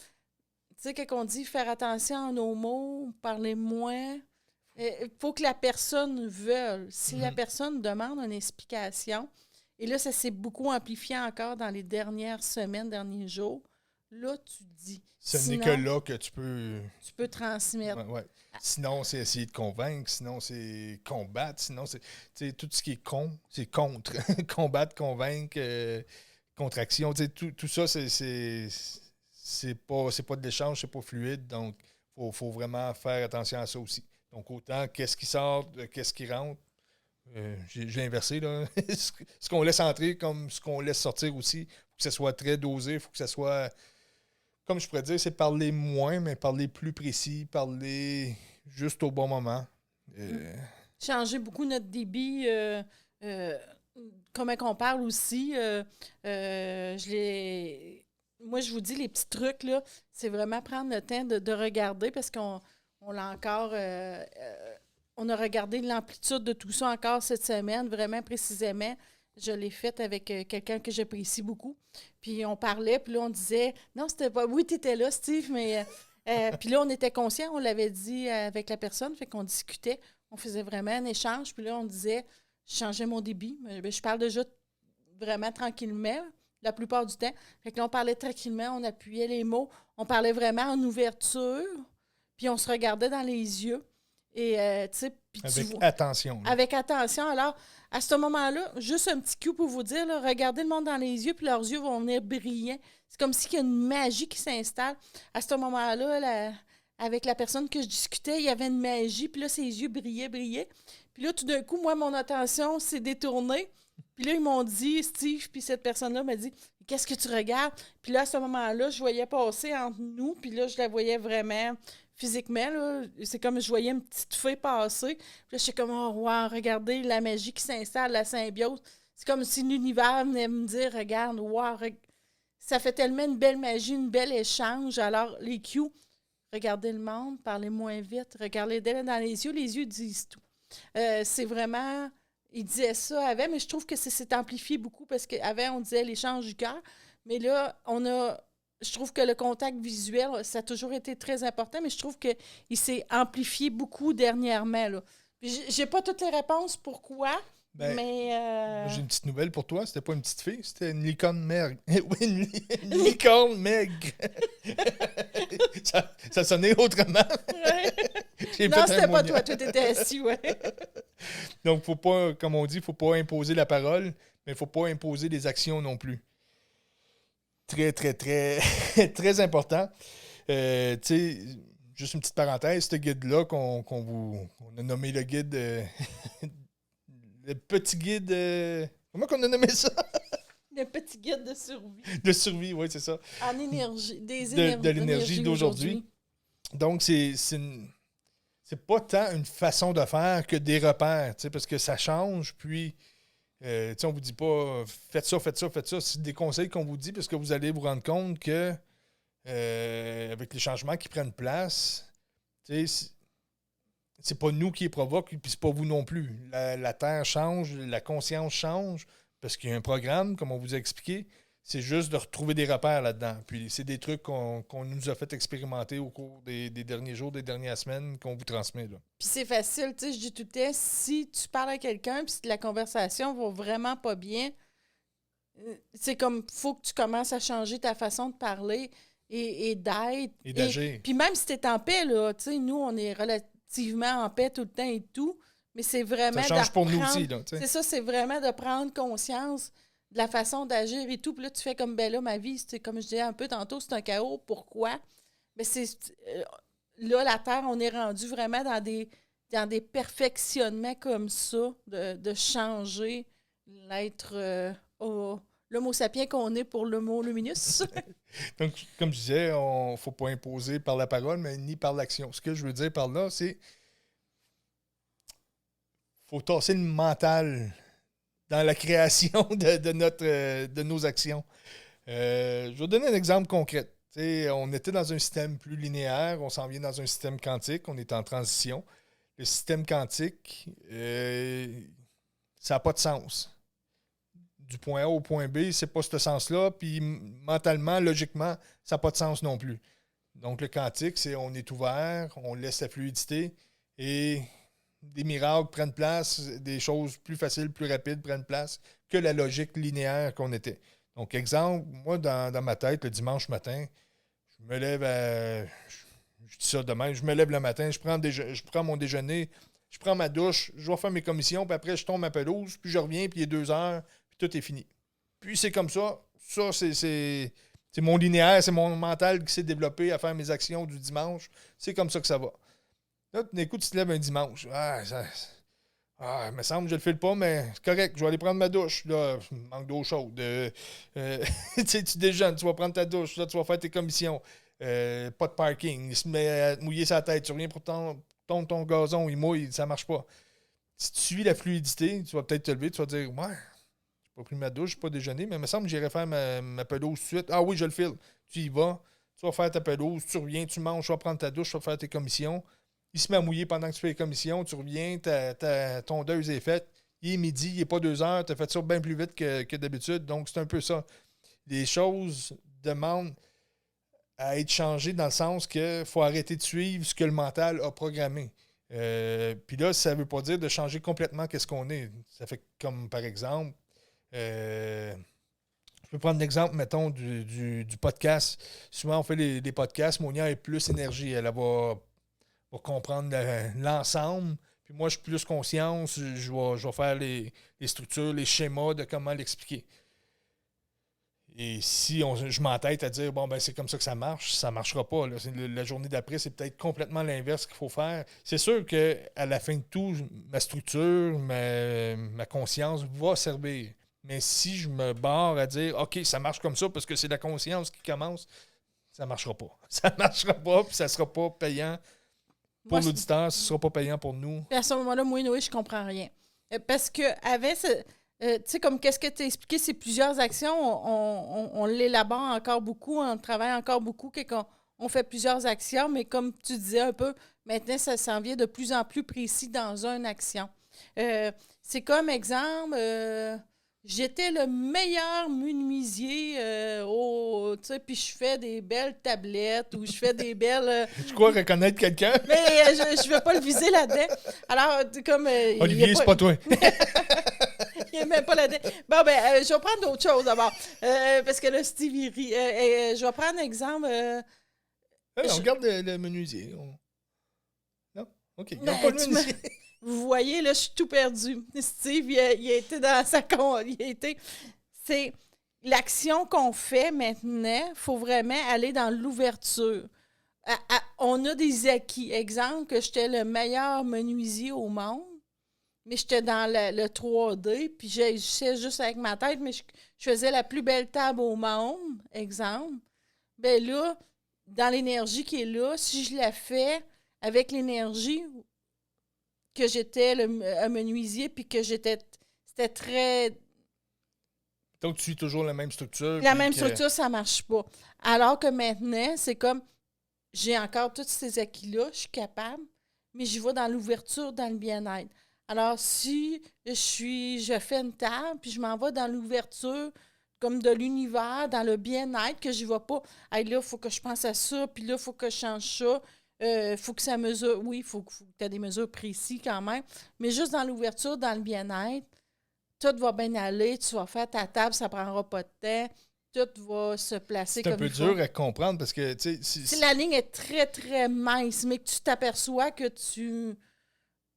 S2: sais, quand on dit faire attention à nos mots, parler moins, il faut que la personne veuille. Si la personne demande une explication, et là, ça s'est beaucoup amplifié encore dans les dernières semaines, derniers jours, là, tu dis.
S1: Ce n'est que là que tu peux...
S2: Tu peux transmettre.
S1: Ouais. Sinon, c'est essayer de convaincre. Sinon, c'est combattre. Sinon, c'est tout ce qui est c'est contre. Combattre, convaincre, contraction. Tout ça, c'est pas de l'échange, c'est pas fluide. Donc, il faut vraiment faire attention à ça aussi. Donc, autant qu'est-ce qui sort, qu'est-ce qui rentre. J'ai inversé, là. Ce qu'on laisse entrer comme ce qu'on laisse sortir aussi. Il faut que ça soit très dosé. Il faut que ça soit... Comme je pourrais dire, c'est parler moins, mais parler plus précis, parler juste au bon moment.
S2: Changer beaucoup notre débit, comment qu'on parle aussi. Moi, je vous dis, les petits trucs, là, c'est vraiment prendre le temps de regarder parce qu'on l'a encore... on a regardé l'amplitude de tout ça encore cette semaine, vraiment précisément. Je l'ai faite avec quelqu'un que j'apprécie beaucoup. Puis on parlait, puis là, on disait... Non, c'était pas... Oui, tu étais là, Steve, mais... puis là, on était conscients, on l'avait dit avec la personne, fait qu'on discutait. On faisait vraiment un échange. Puis là, on disait... Je changeais mon débit. Mais je parle déjà vraiment tranquillement, la plupart du temps. Fait que là, on parlait tranquillement, on appuyait les mots. On parlait vraiment en ouverture. Puis on se regardait dans les yeux. Et, tu sais...
S1: Avec attention. Là.
S2: Avec attention. Alors... À ce moment-là, juste un petit coup pour vous dire, là, regardez le monde dans les yeux, puis leurs yeux vont venir brillants. C'est comme s'il y a une magie qui s'installe. À ce moment-là, avec la personne que je discutais, il y avait une magie, puis là, ses yeux brillaient. Puis là, tout d'un coup, moi, mon attention s'est détournée. Puis là, ils m'ont dit, Steve, puis cette personne-là m'a dit, qu'est-ce que tu regardes? Puis là, à ce moment-là, je voyais passer entre nous, puis là, je la voyais vraiment... Physiquement, là, c'est comme je voyais une petite fée passer. Puis là, je suis comme, oh, wow, regardez la magie qui s'installe, la symbiose. C'est comme si l'univers venait me dire, regarde, wow, ça fait tellement une belle magie, une belle échange. Alors, les cues, regardez le monde, parlez moins vite, regardez dans les yeux disent tout. C'est vraiment, il disait ça avant, mais je trouve que c'est amplifié beaucoup parce qu'avant, on disait l'échange du cœur. Mais là, je trouve que le contact visuel, ça a toujours été très important, mais je trouve qu'il s'est amplifié beaucoup dernièrement. Là. J'ai pas toutes les réponses pourquoi, mais...
S1: J'ai une petite nouvelle pour toi. C'était pas une petite fille, c'était une licorne maigre. Oui, une licorne maigre. ça sonnait autrement.
S2: Non, c'était pas toi. Toi, t'étais assis, ouais.
S1: Donc, faut pas, comme on dit, il ne faut pas imposer la parole, mais il ne faut pas imposer les actions non plus. Très, très, très, très important. Tu sais, juste une petite parenthèse, ce guide-là qu'on a nommé le guide... le petit guide... comment qu'on a nommé ça?
S2: Le petit guide de survie.
S1: De survie, oui, c'est ça.
S2: En énergie.
S1: De l'énergie d'aujourd'hui. Donc, c'est pas tant une façon de faire que des repères, parce que ça change, puis on vous dit pas faites ça, faites ça, faites ça. C'est des conseils qu'on vous dit parce que vous allez vous rendre compte que avec les changements qui prennent place, c'est pas nous qui les provoquent, puis c'est pas vous non plus. La Terre change, la conscience change, parce qu'il y a un programme, comme on vous a expliqué. C'est juste de retrouver des repères là-dedans. Puis c'est des trucs qu'on nous a fait expérimenter au cours des derniers jours, des dernières semaines, qu'on vous transmet. Là.
S2: Puis c'est facile, tu sais, je dis tout le temps, si tu parles à quelqu'un, puis si la conversation va vraiment pas bien, c'est comme, faut que tu commences à changer ta façon de parler et d'être.
S1: Et d'agir.
S2: Puis même si tu es en paix, là, tu sais, nous, on est relativement en paix tout le temps et tout, mais c'est vraiment...
S1: Ça change pour nous aussi, là.
S2: C'est ça, c'est vraiment de prendre conscience de la façon d'agir et tout. Puis là, tu fais comme, ben là, ma vie, c'est comme je disais un peu tantôt, c'est un chaos. Pourquoi? Mais c'est... là, la Terre, on est rendu vraiment dans des perfectionnements comme ça, de changer l'être... l'homo sapiens qu'on est pour l'homo luminus.
S1: Donc, comme je disais, il ne faut pas imposer par la parole, mais ni par l'action. Ce que je veux dire par là, c'est faut tasser le mental dans la création de nos actions. Je vais vous donner un exemple concret. On était dans un système plus linéaire, on s'en vient dans un système quantique, on est en transition. Le système quantique, ça n'a pas de sens. Du point A au point B, c'est pas ce sens-là, puis mentalement, logiquement, ça n'a pas de sens non plus. Donc le quantique, c'est on est ouvert, on laisse la fluidité et des miracles prennent place, des choses plus faciles, plus rapides prennent place que la logique linéaire qu'on était. Donc, exemple, moi, dans ma tête, le dimanche matin, je me lève je dis ça demain, je me lève le matin, je prends mon déjeuner, je prends ma douche, je vais faire mes commissions, puis après, je tombe ma pelouse, puis je reviens, puis il est 2 heures, puis tout est fini. Puis c'est comme ça. Ça, c'est mon linéaire, c'est mon mental qui s'est développé à faire mes actions du dimanche. C'est comme ça que ça va. Là, tout d'un coup, tu te lèves un dimanche. Il me semble que je le fais pas, mais c'est correct. Je vais aller prendre ma douche. Là, il manque d'eau chaude. Tu déjeunes, tu vas prendre ta douche. Là, tu vas faire tes commissions. Pas de parking. Il se met à te mouiller sa tête. Tu reviens pour ton gazon. Il mouille. Ça marche pas. Si tu suis la fluidité, tu vas peut-être te lever. Tu vas te dire, ouais, j'ai pas pris ma douche, j'ai pas déjeuné, mais il me semble que j'irai faire ma pelouse tout de suite. Ah oui, je le file. Tu y vas. Tu vas faire ta pelouse. Tu reviens, tu manges, tu vas prendre ta douche, tu vas faire tes commissions. Il se met à mouiller pendant que tu fais les commissions, tu reviens, ta tondeuse est faite, il est midi, il n'est pas 2 heures, tu as fait ça bien plus vite que d'habitude, donc c'est un peu ça. Les choses demandent à être changées dans le sens qu'il faut arrêter de suivre ce que le mental a programmé. Puis là, ça ne veut pas dire de changer complètement qu'est-ce qu'on est. Ça fait comme, par exemple, je peux prendre l'exemple, mettons, du podcast. Souvent, on fait des podcasts, Monia est plus énergie, elle va comprendre l'ensemble. Puis moi, je suis plus conscience, je vais faire les structures, les schémas de comment l'expliquer. Et si je m'entête à dire, bon, ben c'est comme ça que ça ne marchera pas. Là. La journée d'après, c'est peut-être complètement l'inverse qu'il faut faire. C'est sûr qu'à la fin de tout, ma structure, ma conscience va servir. Mais si je me barre à dire, OK, ça marche comme ça parce que c'est la conscience qui commence, ça ne marchera pas. Ça ne marchera pas, puis ça ne sera pas payant. Pour l'auditeur, ce ne sera pas payant pour nous.
S2: À ce moment-là, moi, Noé, je comprends rien. Parce que avec tu sais, comme qu'est-ce que tu as expliqué, c'est plusieurs actions, on l'élabore encore beaucoup, on travaille encore beaucoup, on fait plusieurs actions, mais comme tu disais un peu, maintenant, ça s'en vient de plus en plus précis dans une action. C'est comme exemple, j'étais le meilleur menuisier, tu sais, puis je fais des belles tablettes ou je fais des belles...
S1: Tu crois reconnaître quelqu'un?
S2: Mais je ne vais pas le viser là-dedans. Alors, comme...
S1: Olivier, c'est pas toi.
S2: Il n'est même pas là-dedans. Bon, ben, je vais prendre d'autres choses d'abord. Parce que là, Stevie rit. Je vais prendre un exemple.
S1: On regarde le menuisier. Non? OK.
S2: Ben,
S1: pas le menuisier.
S2: vous voyez, là, je suis tout perdu. Steve, il a été dans sa... C'est l'action qu'on fait maintenant, il faut vraiment aller dans l'ouverture. On a des acquis. Exemple, que j'étais le meilleur menuisier au monde, mais j'étais dans le 3D, puis j'agissais juste avec ma tête, mais je faisais la plus belle table au monde, exemple. Bien là, dans l'énergie qui est là, si je la fais avec l'énergie que j'étais un menuisier, puis que c'était très...
S1: Donc, tu suis toujours la même structure.
S2: La même structure, ça ne marche pas. Alors que maintenant, c'est comme, j'ai encore tous ces acquis-là, je suis capable, mais j'y vais dans l'ouverture, dans le bien-être. Alors, si je fais une table, puis je m'en vais dans l'ouverture, comme de l'univers, dans le bien-être, que je ne vais pas, hey, là, il faut que je pense à ça, puis là, il faut que je change ça. Il faut que ça mesure. Oui, il faut que tu aies des mesures précises quand même, mais juste dans l'ouverture, dans le bien-être, tout va bien aller, tu vas faire ta table, ça ne prendra pas de temps, tout va se placer comme il faut.
S1: C'est un peu dur à comprendre parce que, tu sais...
S2: La ligne est très, très mince, mais que tu t'aperçois que tu...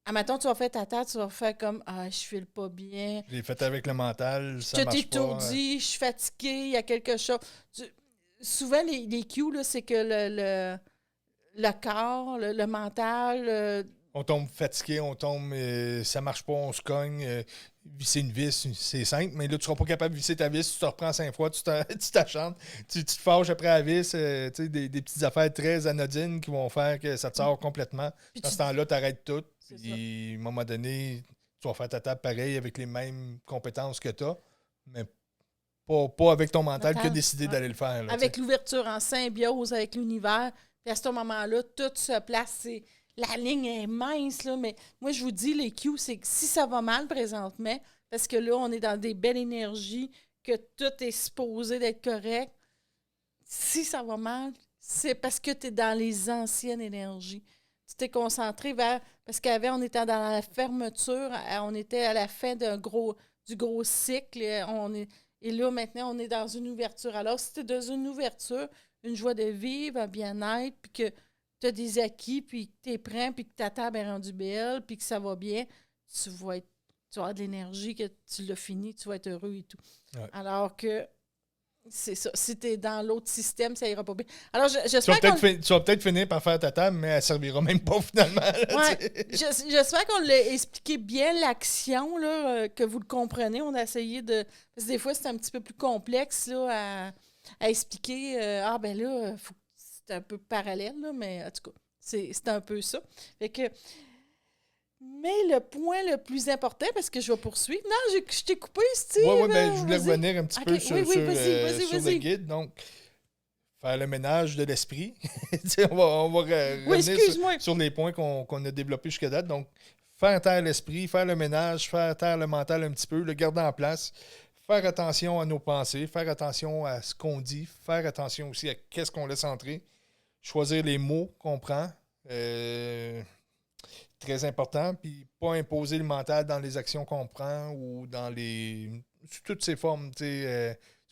S2: Admettons, tu vas faire ta table, tu vas faire comme « Ah, je file pas bien. »
S1: Je l'ai fait avec le mental, ça marche pas.
S2: Je t'ai étourdi, je suis fatiguée, il y a quelque chose. Souvent, les cues, là, c'est que le corps, le mental...
S1: On tombe fatigué, on tombe, ça marche pas, on se cogne. Visser une vis, c'est simple, mais là, tu seras pas capable de visser ta vis, tu te reprends 5 fois, tu t'achantes, tu te fâches après la vis, des petites affaires très anodines qui vont faire que ça te sort complètement.
S2: Puis
S1: À ce temps-là, tu arrêtes tout. Puis, à un moment donné, tu vas faire ta table pareil avec les mêmes compétences que tu as, mais pas avec ton mental que décider d'aller le faire. Là,
S2: avec l'ouverture en symbiose avec l'univers, puis à ce moment-là, tout se place. La ligne est mince, là, mais moi, je vous dis, les cues, c'est que si ça va mal présentement, parce que là, on est dans des belles énergies, que tout est supposé d'être correct, si ça va mal, c'est parce que tu es dans les anciennes énergies. Tu t'es concentré vers... Parce qu'avant, on était dans la fermeture, on était à la fin du gros cycle, et là, maintenant, on est dans une ouverture. Alors, si tu es dans une ouverture, une joie de vivre, un bien-être, puis que tu as des acquis, puis que tu es prêt, puis que ta table est rendue belle, puis que ça va bien, tu vas avoir de l'énergie, que tu l'as fini, tu vas être heureux et tout.
S1: Ouais.
S2: Alors que c'est ça. Si tu es dans l'autre système, ça ira pas bien. Alors, j'espère qu'on...
S1: Tu vas peut-être finir par faire ta table, mais elle ne servira même pas finalement.
S2: Ouais. J'espère qu'on l'a expliqué bien, l'action, là, que vous le comprenez. On a essayé de... Parce que des fois, c'est un petit peu plus complexe là, à expliquer. Ben là, c'est un peu parallèle, là, mais en tout cas, c'est un peu ça. Fait que... Mais le point le plus important, parce que je vais poursuivre... Non, je t'ai coupé, Steve!
S1: Oui, ben, je voulais revenir un petit peu sur le
S2: vas-y.
S1: guide. Donc, faire le ménage de l'esprit. on va revenir sur les points qu'on a développés jusqu'à date. Donc, faire taire l'esprit, faire le ménage, faire taire le mental un petit peu, le garder en place, faire attention à nos pensées, faire attention à ce qu'on dit, faire attention aussi à qu'est-ce qu'on laisse entrer, choisir les mots qu'on prend. Très important, puis pas imposer le mental dans les actions qu'on prend ou dans toutes ces formes, si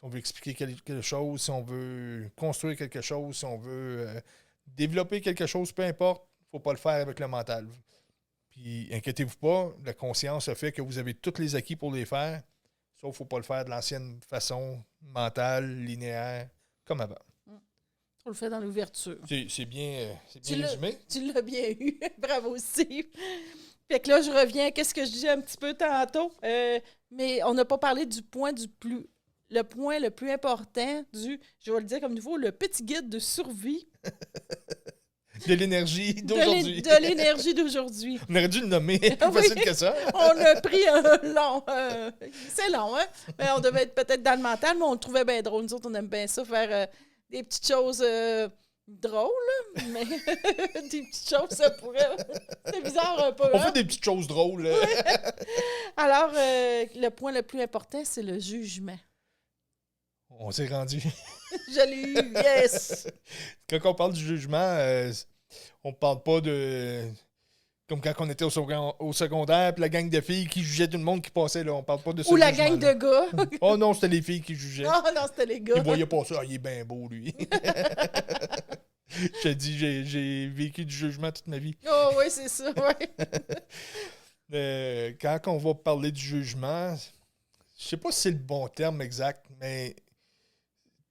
S1: on veut expliquer quelque chose, si on veut construire quelque chose, si on veut développer quelque chose, peu importe, il ne faut pas le faire avec le mental. Puis inquiétez-vous pas, la conscience a fait que vous avez tous les acquis pour les faire, sauf qu'il ne faut pas le faire de l'ancienne façon mentale, linéaire, comme avant.
S2: On le fait dans l'ouverture.
S1: C'est bien résumé. Tu
S2: l'as bien eu. Bravo, Steve. Fait que là, je reviens à ce que je disais un petit peu tantôt. Mais on n'a pas parlé du point le point le plus important je vais le dire comme nouveau, le petit guide de survie.
S1: De l'énergie d'aujourd'hui.
S2: De l'énergie d'aujourd'hui.
S1: On aurait dû le nommer plus facile que ça.
S2: On a pris un long... c'est long, hein? Mais on devait être peut-être dans le mental, mais on le trouvait bien drôle. Nous autres, on aime bien ça, faire... des petites choses drôles, mais des petites choses, ça pourrait... C'est bizarre un peu.
S1: On fait des petites choses drôles.
S2: Ouais. Alors, le point le plus important, c'est le jugement.
S1: On s'est rendu.
S2: Je l'ai eu, yes!
S1: Quand on parle du jugement, on ne parle pas de... Comme quand on était au secondaire, puis la gang de filles qui jugeaient tout le monde qui passait, là. On parle pas de ça.
S2: Ou la gang de gars.
S1: Oh non, c'était les filles qui jugeaient.
S2: Oh non, c'était les gars.
S1: Ils voyaient pas ça. Ah, il est bien beau, lui. Je te dis, j'ai vécu du jugement toute ma vie.
S2: Oh oui, c'est ça, oui.
S1: Quand on va parler du jugement, je sais pas si c'est le bon terme exact, mais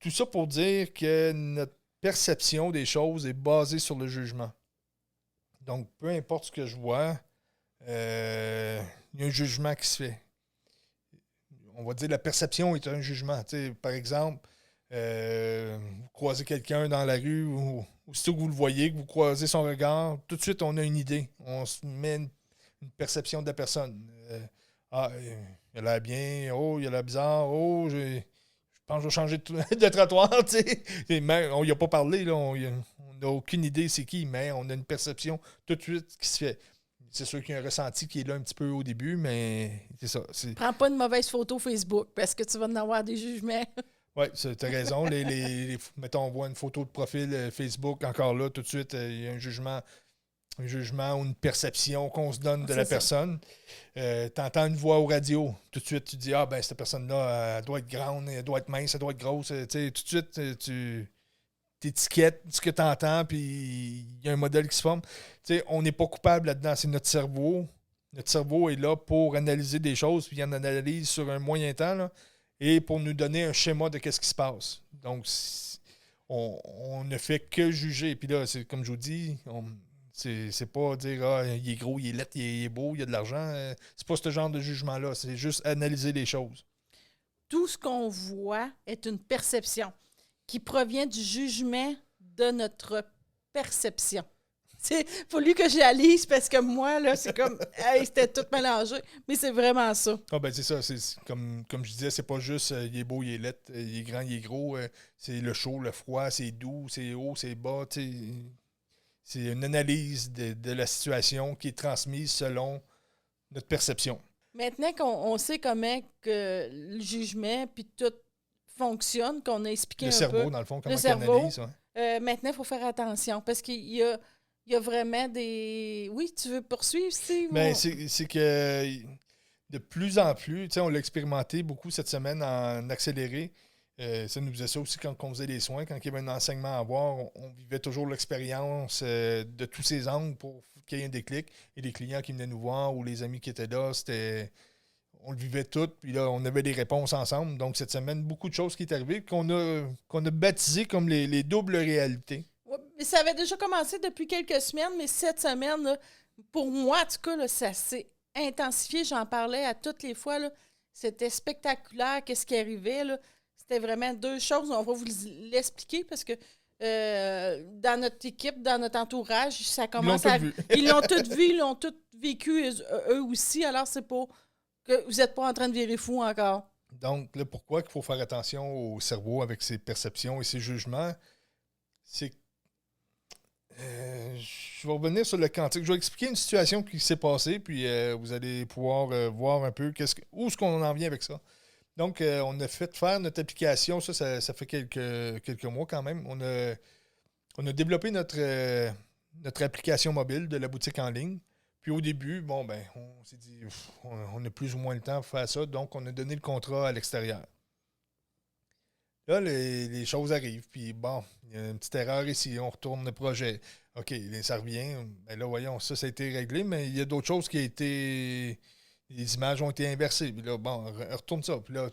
S1: tout ça pour dire que notre perception des choses est basée sur le jugement. Donc, peu importe ce que je vois, il y a un jugement qui se fait. On va dire la perception est un jugement. Par exemple, vous croisez quelqu'un dans la rue ou aussitôt que vous le voyez, que vous croisez son regard, tout de suite, on a une idée. On se met une perception de la personne. Il a l'air bien. Oh, il a l'air bizarre. Oh, je pense que je vais changer de trottoir. Mais on n'y a pas parlé. Là, on n'a aucune idée c'est qui, mais on a une perception tout de suite qui se fait. C'est sûr qu'il y a un ressenti qui est là un petit peu au début, mais c'est ça.
S2: Prends pas de mauvaise photo Facebook parce que tu vas en avoir des jugements.
S1: Oui, tu as raison. Mettons, on voit une photo de profil Facebook, encore là, tout de suite, il y a un jugement ou une perception qu'on se donne de la personne. Tu entends une voix au radio, tout de suite, tu dis, ben cette personne-là, elle doit être grande, elle doit être mince, elle doit être grosse. Tout de suite, tu étiquettes ce que tu entends, puis il y a un modèle qui se forme. On n'est pas coupable là-dedans, c'est notre cerveau. Notre cerveau est là pour analyser des choses, puis il en analyse sur un moyen temps, là, et pour nous donner un schéma de ce qui se passe. Donc, on ne fait que juger. Puis là, c'est comme je vous dis, c'est pas dire il est gros, il est laid, il est beau, il a de l'argent. C'est pas ce genre de jugement-là. C'est juste analyser les choses.
S2: Tout ce qu'on voit est une perception qui provient du jugement de notre perception. Il faut lui que j'analyse parce que moi, là, c'est comme c'était tout mélangé. Mais c'est vraiment ça.
S1: Ah ben c'est ça. C'est, comme je disais, c'est pas juste il est beau, il est laid, il est grand, il est gros. C'est le chaud, le froid, c'est doux, c'est haut, c'est bas. C'est une analyse de la situation qui est transmise selon notre perception.
S2: Maintenant qu'on sait comment que le jugement puis tout fonctionne, qu'on a expliqué
S1: le
S2: un
S1: cerveau,
S2: peu.
S1: Dans le fond, comment
S2: le cerveau,
S1: analyse. Ouais.
S2: Maintenant, il faut faire attention parce qu'il y a vraiment des... Oui, tu veux poursuivre, Steve?
S1: Mais c'est que de plus en plus, on l'a expérimenté beaucoup cette semaine en accéléré. Ça nous faisait ça aussi quand on faisait les soins. Quand il y avait un enseignement à avoir, on vivait toujours l'expérience de tous ces angles pour qu'il y ait un déclic. Et les clients qui venaient nous voir ou les amis qui étaient là, on le vivait tout. Puis là, on avait des réponses ensemble. Donc, cette semaine, beaucoup de choses qui est arrivées qu'on a baptisées comme les doubles réalités.
S2: Ouais, mais ça avait déjà commencé depuis quelques semaines, mais cette semaine, là, pour moi, en tout cas, là, ça s'est intensifié. J'en parlais à toutes les fois. Là. C'était spectaculaire, qu'est-ce qui arrivait. Là. C'était vraiment deux choses. On va vous l'expliquer parce que dans notre équipe, dans notre entourage, ça commence à... Ils l'ont tout vu, ils l'ont tout vécu eux aussi. Alors, c'est pas que vous n'êtes pas en train de virer fou encore.
S1: Donc, là, pourquoi il faut faire attention au cerveau avec ses perceptions et ses jugements, c'est que je vais revenir sur le quantique. Je vais expliquer une situation qui s'est passée, puis vous allez pouvoir voir un peu où est-ce qu'on en vient avec ça. Donc, on a fait faire notre application. Ça fait quelques mois quand même. On a développé notre application mobile de la boutique en ligne. Puis au début, on s'est dit, on a plus ou moins le temps pour faire ça. Donc, on a donné le contrat à l'extérieur. Là, les choses arrivent. Puis il y a une petite erreur ici. On retourne le projet. OK, ça revient. Ben là, voyons, ça a été réglé. Mais il y a d'autres choses qui ont été... Les images ont été inversées. Puis là, retourne ça. Puis là,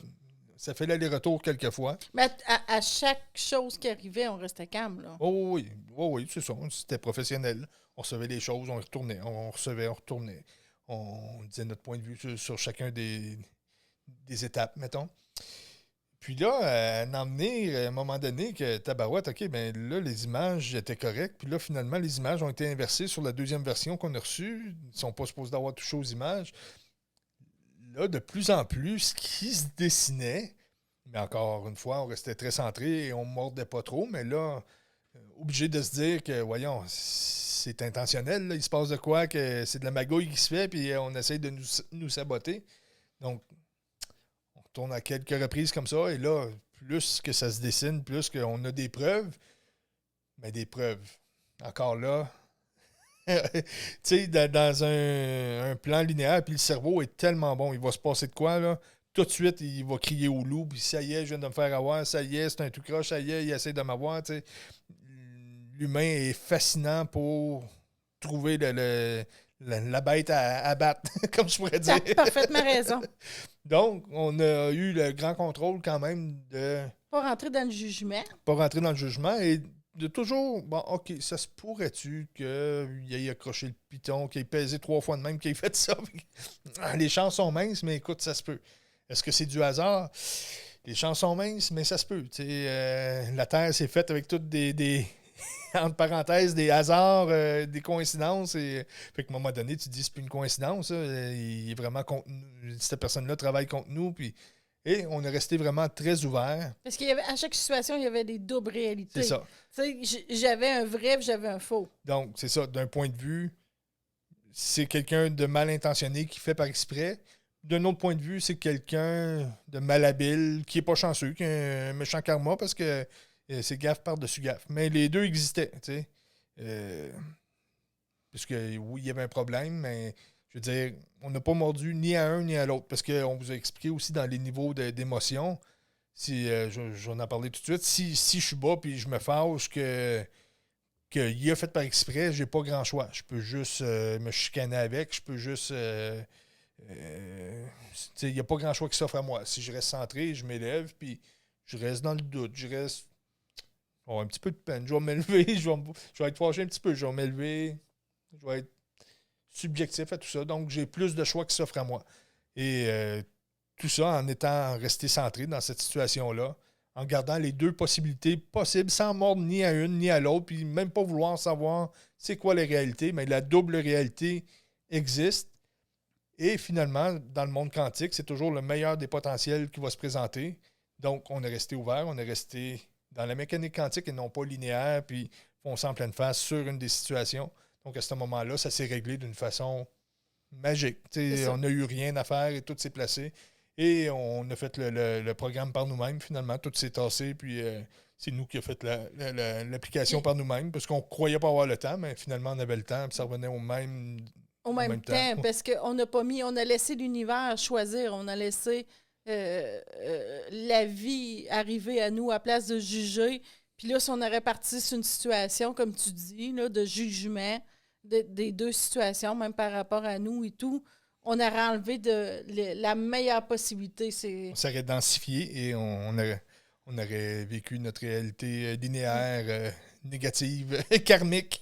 S1: ça fait l'aller-retour quelques fois.
S2: Mais à chaque chose qui arrivait, on restait calme, là.
S1: Oh oui, c'est ça. C'était professionnel. On recevait les choses, on retournait. On recevait, on retournait. On disait notre point de vue sur chacun des étapes, mettons. Puis là, en emmener, à un moment donné, que tabarouette, OK, ben là, les images étaient correctes. Puis là, finalement, les images ont été inversées sur la deuxième version qu'on a reçue. Ils ne sont pas supposés d'avoir touché aux images. Là, de plus en plus, ce qui se dessinait, mais encore une fois, on restait très centré et on ne mordait pas trop, mais là, obligé de se dire que, voyons, c'est intentionnel, là, il se passe de quoi, que c'est de la magouille qui se fait, puis on essaye de nous saboter. Donc, on retourne à quelques reprises comme ça, et là, plus que ça se dessine, plus qu'on a des preuves, mais des preuves. Encore là, tu sais, dans un plan linéaire, puis le cerveau est tellement bon, il va se passer de quoi, là? Tout de suite, il va crier au loup, puis ça y est, je viens de me faire avoir, ça y est, c'est un tout croche, ça y est, il essaie de m'avoir, tu sais. L'humain est fascinant pour trouver la la bête à battre, comme je pourrais dire.
S2: Tu as parfaitement raison.
S1: Donc, on a eu le grand contrôle quand même de
S2: Pas rentrer dans le jugement.
S1: pas rentrer dans le jugement et de toujours, bon, OK, ça se pourrait-tu qu'il ait accroché le piton, qu'il ait pesé 3 fois de même, qu'il ait fait ça? Les chances sont minces, mais écoute, ça se peut. Est-ce que c'est du hasard? Les chances sont minces, mais ça se peut. La Terre s'est faite avec toutes des entre parenthèses, des hasards, des coïncidences. Fait qu'à un moment donné, tu te dis c'est plus une coïncidence. Il est vraiment contre nous. Cette personne-là travaille contre nous. Et on est resté vraiment très ouvert.
S2: Parce qu'à chaque situation, il y avait des doubles réalités.
S1: C'est ça.
S2: Tu sais, j'avais un vrai et j'avais un faux.
S1: Donc, c'est ça. D'un point de vue, c'est quelqu'un de mal intentionné qui fait par exprès. D'un autre point de vue, c'est quelqu'un de malhabile, qui n'est pas chanceux, qui a un méchant karma parce que c'est gaffe par-dessus gaffe. Mais les deux existaient, tu sais. Parce que oui, il y avait un problème, mais je veux dire, on n'a pas mordu ni à un ni à l'autre. Parce qu'on vous a expliqué aussi dans les niveaux d'émotion, si j'en ai parlé tout de suite, si je suis bas puis je me fâche qu'il a fait par exprès, j'ai pas grand choix. Je peux juste me chicaner avec, je peux juste. Il n'y a pas grand choix qui s'offre à moi. Si je reste centré, je m'élève, puis je reste dans le doute. Je reste. Oh, un petit peu de peine. Je vais m'élever, je vais être fâché un petit peu. Je vais m'élever. Je vais être subjectif à tout ça. Donc, j'ai plus de choix qui s'offrent à moi. Et tout ça en étant resté centré dans cette situation-là, en gardant les deux possibilités possibles, sans mordre ni à une ni à l'autre, puis même pas vouloir savoir c'est quoi les réalités, mais la double réalité existe. Et finalement, dans le monde quantique, c'est toujours le meilleur des potentiels qui va se présenter. Donc, on est resté ouvert, on est resté dans la mécanique quantique et non pas linéaire, puis foncer en pleine face sur une des situations. Donc, à ce moment-là, ça s'est réglé d'une façon magique. On n'a eu rien à faire et tout s'est placé. Et on a fait le programme par nous-mêmes, finalement. Tout s'est tassé, puis c'est nous qui avons fait l'application par nous-mêmes, parce qu'on ne croyait pas avoir le temps, mais finalement, on avait le temps, puis ça revenait au même temps.
S2: Parce qu'on n'a pas mis, on a laissé l'univers choisir, on a laissé la vie arriver à nous à place de juger. Puis là, si on aurait parti sur une situation, comme tu dis, là, de jugement des deux situations, même par rapport à nous et tout, on aurait enlevé la meilleure possibilité.
S1: On s'aurait densifié et on aurait vécu notre réalité linéaire, négative, karmique.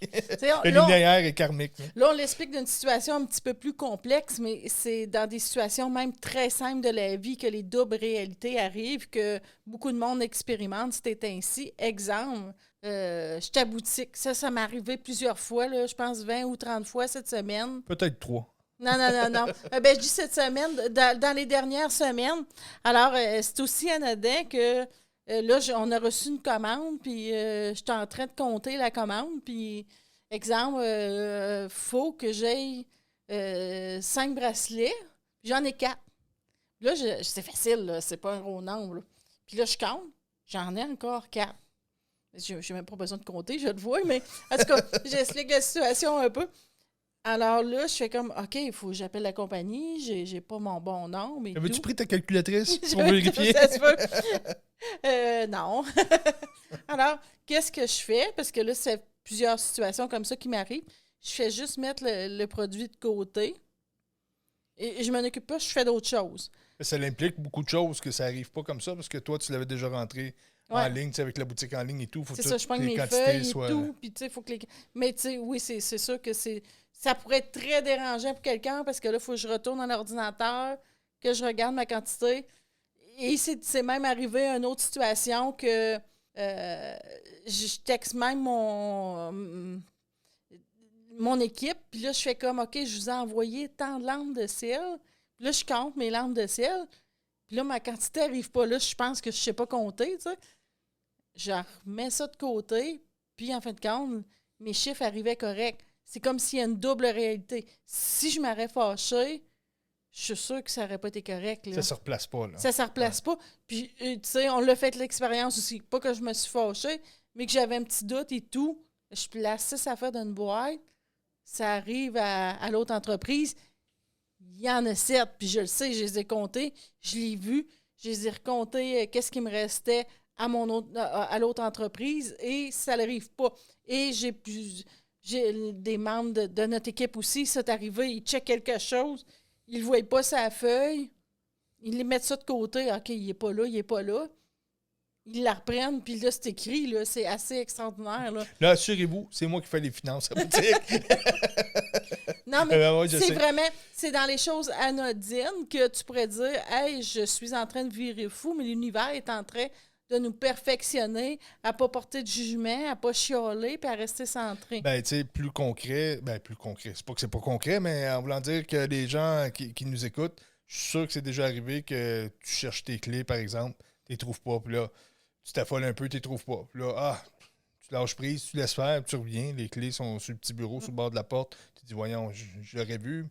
S1: Linéaire et karmique.
S2: Là, on l'explique d'une situation un petit peu plus complexe, mais c'est dans des situations même très simples de la vie que les doubles réalités arrivent, que beaucoup de monde expérimente. C'était ainsi. Exemple, j'étais à boutique. Ça m'est arrivé plusieurs fois, là, je pense 20 ou 30 fois cette semaine.
S1: Peut-être 3.
S2: Non. Je dis cette semaine, dans les dernières semaines. Alors, c'est aussi anodin que là, on a reçu une commande, puis j'étais en train de compter la commande, puis, exemple, faut que j'aie 5 bracelets, puis j'en ai 4. Là, c'est facile, là, c'est pas un gros nombre. Là. Puis là, je compte, j'en ai encore 4. Je n'ai même pas besoin de compter, je le vois, mais en tout cas, j'explique la situation un peu. Alors là, je fais comme, OK, il faut que j'appelle la compagnie, j'ai pas mon bon nom.
S1: Avais-tu pris ta calculatrice pour vérifier?
S2: Ça se peut. Non. Alors, qu'est-ce que je fais? Parce que là, c'est plusieurs situations comme ça qui m'arrivent. Je fais juste mettre le produit de côté et je m'en occupe pas, je fais d'autres choses.
S1: Mais ça implique beaucoup de choses que ça n'arrive pas comme ça parce que toi, tu l'avais déjà rentré en ligne, avec la boutique en ligne et tout. Faut
S2: c'est ça, je prends mes feuilles et tout. Puis, tu sais, faut que mais, tu sais, oui, c'est sûr que ça pourrait être très dérangeant pour quelqu'un parce que là, il faut que je retourne dans l'ordinateur, que je regarde ma quantité. Et c'est même arrivé à une autre situation que je texte même mon équipe. Puis là, je fais comme, OK, je vous ai envoyé tant de lampes de sel. Puis là, je compte mes lampes de sel. Puis là, ma quantité n'arrive pas là. Je pense que je ne sais pas compter, tu sais. Je remets ça de côté. Puis, en fin de compte, mes chiffres arrivaient corrects. C'est comme s'il y a une double réalité. Si je m'aurais fâchée, je suis sûre que ça n'aurait pas été correct. Là.
S1: Ça ne se replace pas. Là.
S2: Ça ne se replace pas. Puis, tu sais, on l'a fait l'expérience aussi. Pas que je me suis fâchée, mais que j'avais un petit doute et tout. Je place 6 affaires dans une boîte. Ça arrive à l'autre entreprise. Il y en a 7. Puis, je le sais, je les ai comptés. Je l'ai vu. Je les ai recomptés. Qu'est-ce qui me restait à l'autre entreprise. Et ça n'arrive pas. Et j'ai plus... j'ai des membres de notre équipe aussi, ça est arrivé, ils checkent quelque chose, ils ne voient pas sa feuille, ils les mettent ça de côté, OK, il n'est pas là, il n'est pas là. Ils la reprennent, puis là, c'est écrit, là, c'est assez extraordinaire.
S1: Là, assurez-vous, c'est moi qui fais les finances à la boutique.
S2: Non, mais
S1: ouais,
S2: c'est vraiment, c'est dans les choses anodines que tu pourrais dire, hey, je suis en train de virer fou, mais l'univers est en train de nous perfectionner, à ne pas porter de jugement, à ne pas chialer, puis à rester centré.
S1: Ben, tu sais, plus concret. C'est pas que c'est pas concret, mais en voulant dire que les gens qui nous écoutent, je suis sûr que c'est déjà arrivé que tu cherches tes clés, par exemple, tu les trouves pas, puis là, tu t'affoles un peu, tu les trouves pas. Puis là, tu lâches prise, tu laisses faire, puis tu reviens, les clés sont sur le petit bureau, sur le bord de la porte. Tu dis, voyons, je l'aurais vu.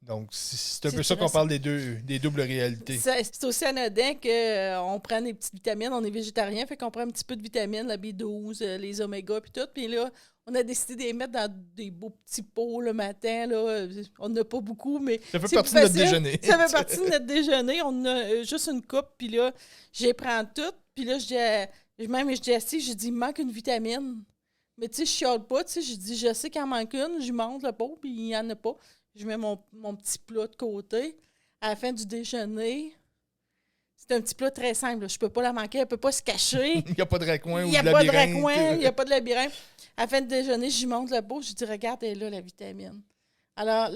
S1: Donc, c'est un peu ça qu'on parle des doubles réalités.
S2: C'est aussi anodin qu'on prend des petites vitamines. On est végétarien, fait qu'on prend un petit peu de vitamines, la B12, les oméga, puis tout. Puis là, on a décidé de les mettre dans des beaux petits pots le matin. Là. On n'a pas beaucoup, mais
S1: ça fait partie de notre déjeuner.
S2: Ça fait partie de notre déjeuner. On a juste une coupe, puis là, j'y prends toutes. Puis là, je dis assis, j'ai dit, il me manque une vitamine. Mais tu sais, je chiale pas. Tu sais, je dis, je sais qu'il en manque une. Je monte le pot, puis il n'y en a pas. Je mets mon petit plat de côté. À la fin du déjeuner, c'est un petit plat très simple. Là. Je ne peux pas la manquer. Elle ne peut pas se cacher.
S1: Il n'y a pas de raccoin ou de
S2: labyrinthe.
S1: Il
S2: n'y a pas de raccoin. Il n'y a pas de labyrinthe. À la fin du déjeuner, j'y monte le pot. Je dis, regarde, elle est là, la vitamine. Alors,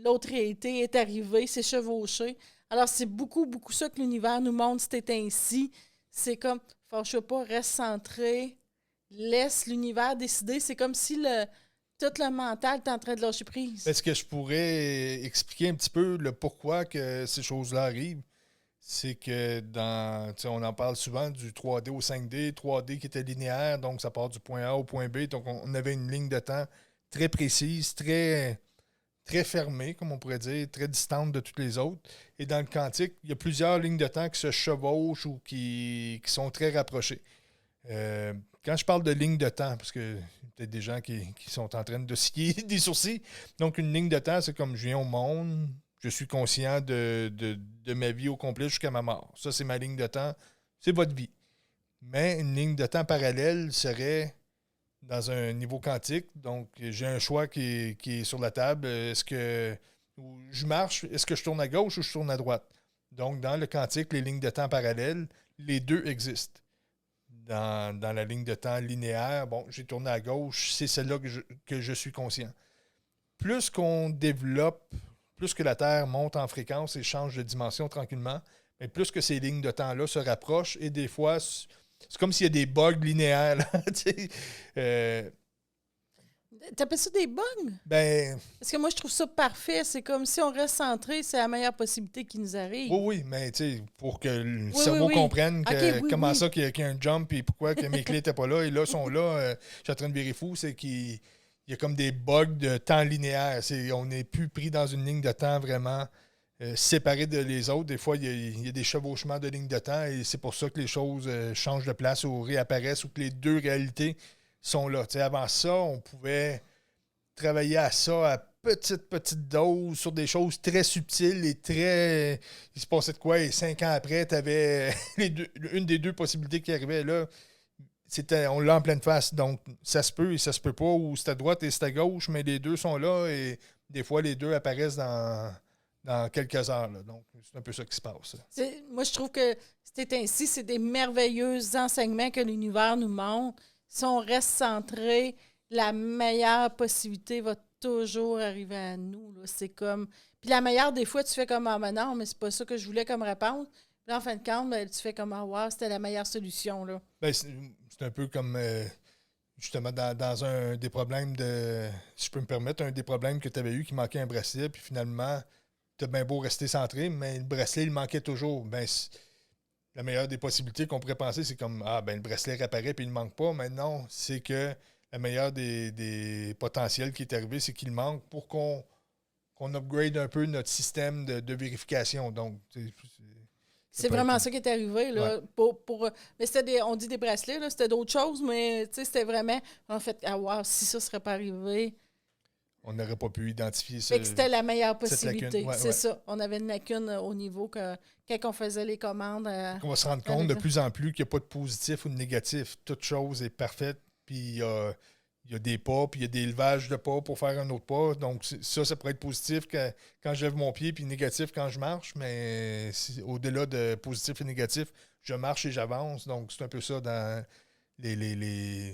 S2: l'autre réalité est arrivée, c'est chevauché. Alors, c'est beaucoup, beaucoup ça que l'univers nous montre. C'est ainsi. C'est comme, je sais pas, reste centré. Laisse l'univers décider. C'est comme si tout le mental est en train de lâcher prise.
S1: Est-ce que je pourrais expliquer un petit peu le pourquoi que ces choses-là arrivent? C'est que on en parle souvent du 3D au 5D, 3D qui était linéaire, donc ça part du point A au point B. Donc, on avait une ligne de temps très précise, très, très fermée, comme on pourrait dire, très distante de toutes les autres. Et dans le quantique, il y a plusieurs lignes de temps qui se chevauchent ou qui sont très rapprochées. Quand je parle de ligne de temps, parce que peut-être des gens qui sont en train de scier des sourcils, donc une ligne de temps, c'est comme je viens au monde, je suis conscient de ma vie au complet jusqu'à ma mort. Ça, c'est ma ligne de temps, c'est votre vie. Mais une ligne de temps parallèle serait dans un niveau quantique, donc j'ai un choix qui est sur la table. Est-ce que je marche, est-ce que je tourne à gauche ou je tourne à droite? Donc, dans le quantique, les lignes de temps parallèles, les deux existent. Dans la ligne de temps linéaire, bon, j'ai tourné à gauche, c'est celle-là que je suis conscient. Plus qu'on développe, plus que la Terre monte en fréquence et change de dimension tranquillement, mais plus que ces lignes de temps-là se rapprochent et des fois, c'est comme s'il y a des bugs linéaires.
S2: T'appelles ça des bugs?
S1: Ben,
S2: parce que moi, je trouve ça parfait. C'est comme si on reste centré, c'est la meilleure possibilité qui nous arrive.
S1: Oui, mais tu sais, pour que le cerveau comprenne comment ça qu'il y a un jump et pourquoi que mes clés n'étaient pas là et là sont là, je suis en train de virer fou, c'est qu'il y a comme des bugs de temps linéaire. On n'est plus pris dans une ligne de temps vraiment séparée de les autres. Des fois, il y a des chevauchements de lignes de temps et c'est pour ça que les choses changent de place ou réapparaissent ou que les deux réalités sont là. T'sais, avant ça, on pouvait travailler à ça à petite dose sur des choses très subtiles et très... Il se passait de quoi? Et 5 ans après, tu avais une des deux possibilités qui arrivait là. On l'a en pleine face. Donc, ça se peut et ça se peut pas. Ou c'est à droite et c'est à gauche, mais les deux sont là et des fois, les deux apparaissent dans quelques heures. Là. Donc, c'est un peu ça qui se passe.
S2: Moi, je trouve que c'est ainsi. C'est des merveilleux enseignements que l'univers nous montre. Si on reste centré, la meilleure possibilité va toujours arriver à nous. Là. C'est comme... Puis la meilleure, des fois, tu fais comme « Ah, mais non, mais c'est pas ça que je voulais comme réponse. » Puis là, en fin de compte, ben, tu fais comme « Ah, wow, c'était la meilleure solution. » là.
S1: Ben, c'est un peu comme, justement, dans un des problèmes de... Si je peux me permettre, un des problèmes que tu avais eu qui manquait un bracelet, puis finalement, tu as bien beau rester centré, mais le bracelet, il manquait toujours. Ben, la meilleure des possibilités qu'on pourrait penser, c'est comme « Ah, ben le bracelet réapparaît puis il ne manque pas. » Mais non, c'est que la meilleure des potentiels qui est arrivé, c'est qu'il manque pour qu'on upgrade un peu notre système de vérification. Donc,
S2: c'est vraiment ça qui est arrivé. Là, ouais. Mais c'était on dit des bracelets, là, c'était d'autres choses, mais c'était vraiment, en fait, ah wow, si ça ne serait pas arrivé.
S1: On n'aurait pas pu identifier ça.
S2: Fait que c'était la meilleure possibilité.
S1: Ouais,
S2: c'est ça. On avait une lacune au niveau que quand on faisait les commandes.
S1: On va se rendre compte de plus en plus qu'il n'y a pas de positif ou de négatif. Toute chose est parfaite. Puis il il y a des pas, puis il y a des levages de pas pour faire un autre pas. Donc, ça pourrait être positif quand je lève mon pied, puis négatif quand je marche. Mais au-delà de positif et négatif, je marche et j'avance. Donc, c'est un peu ça dans les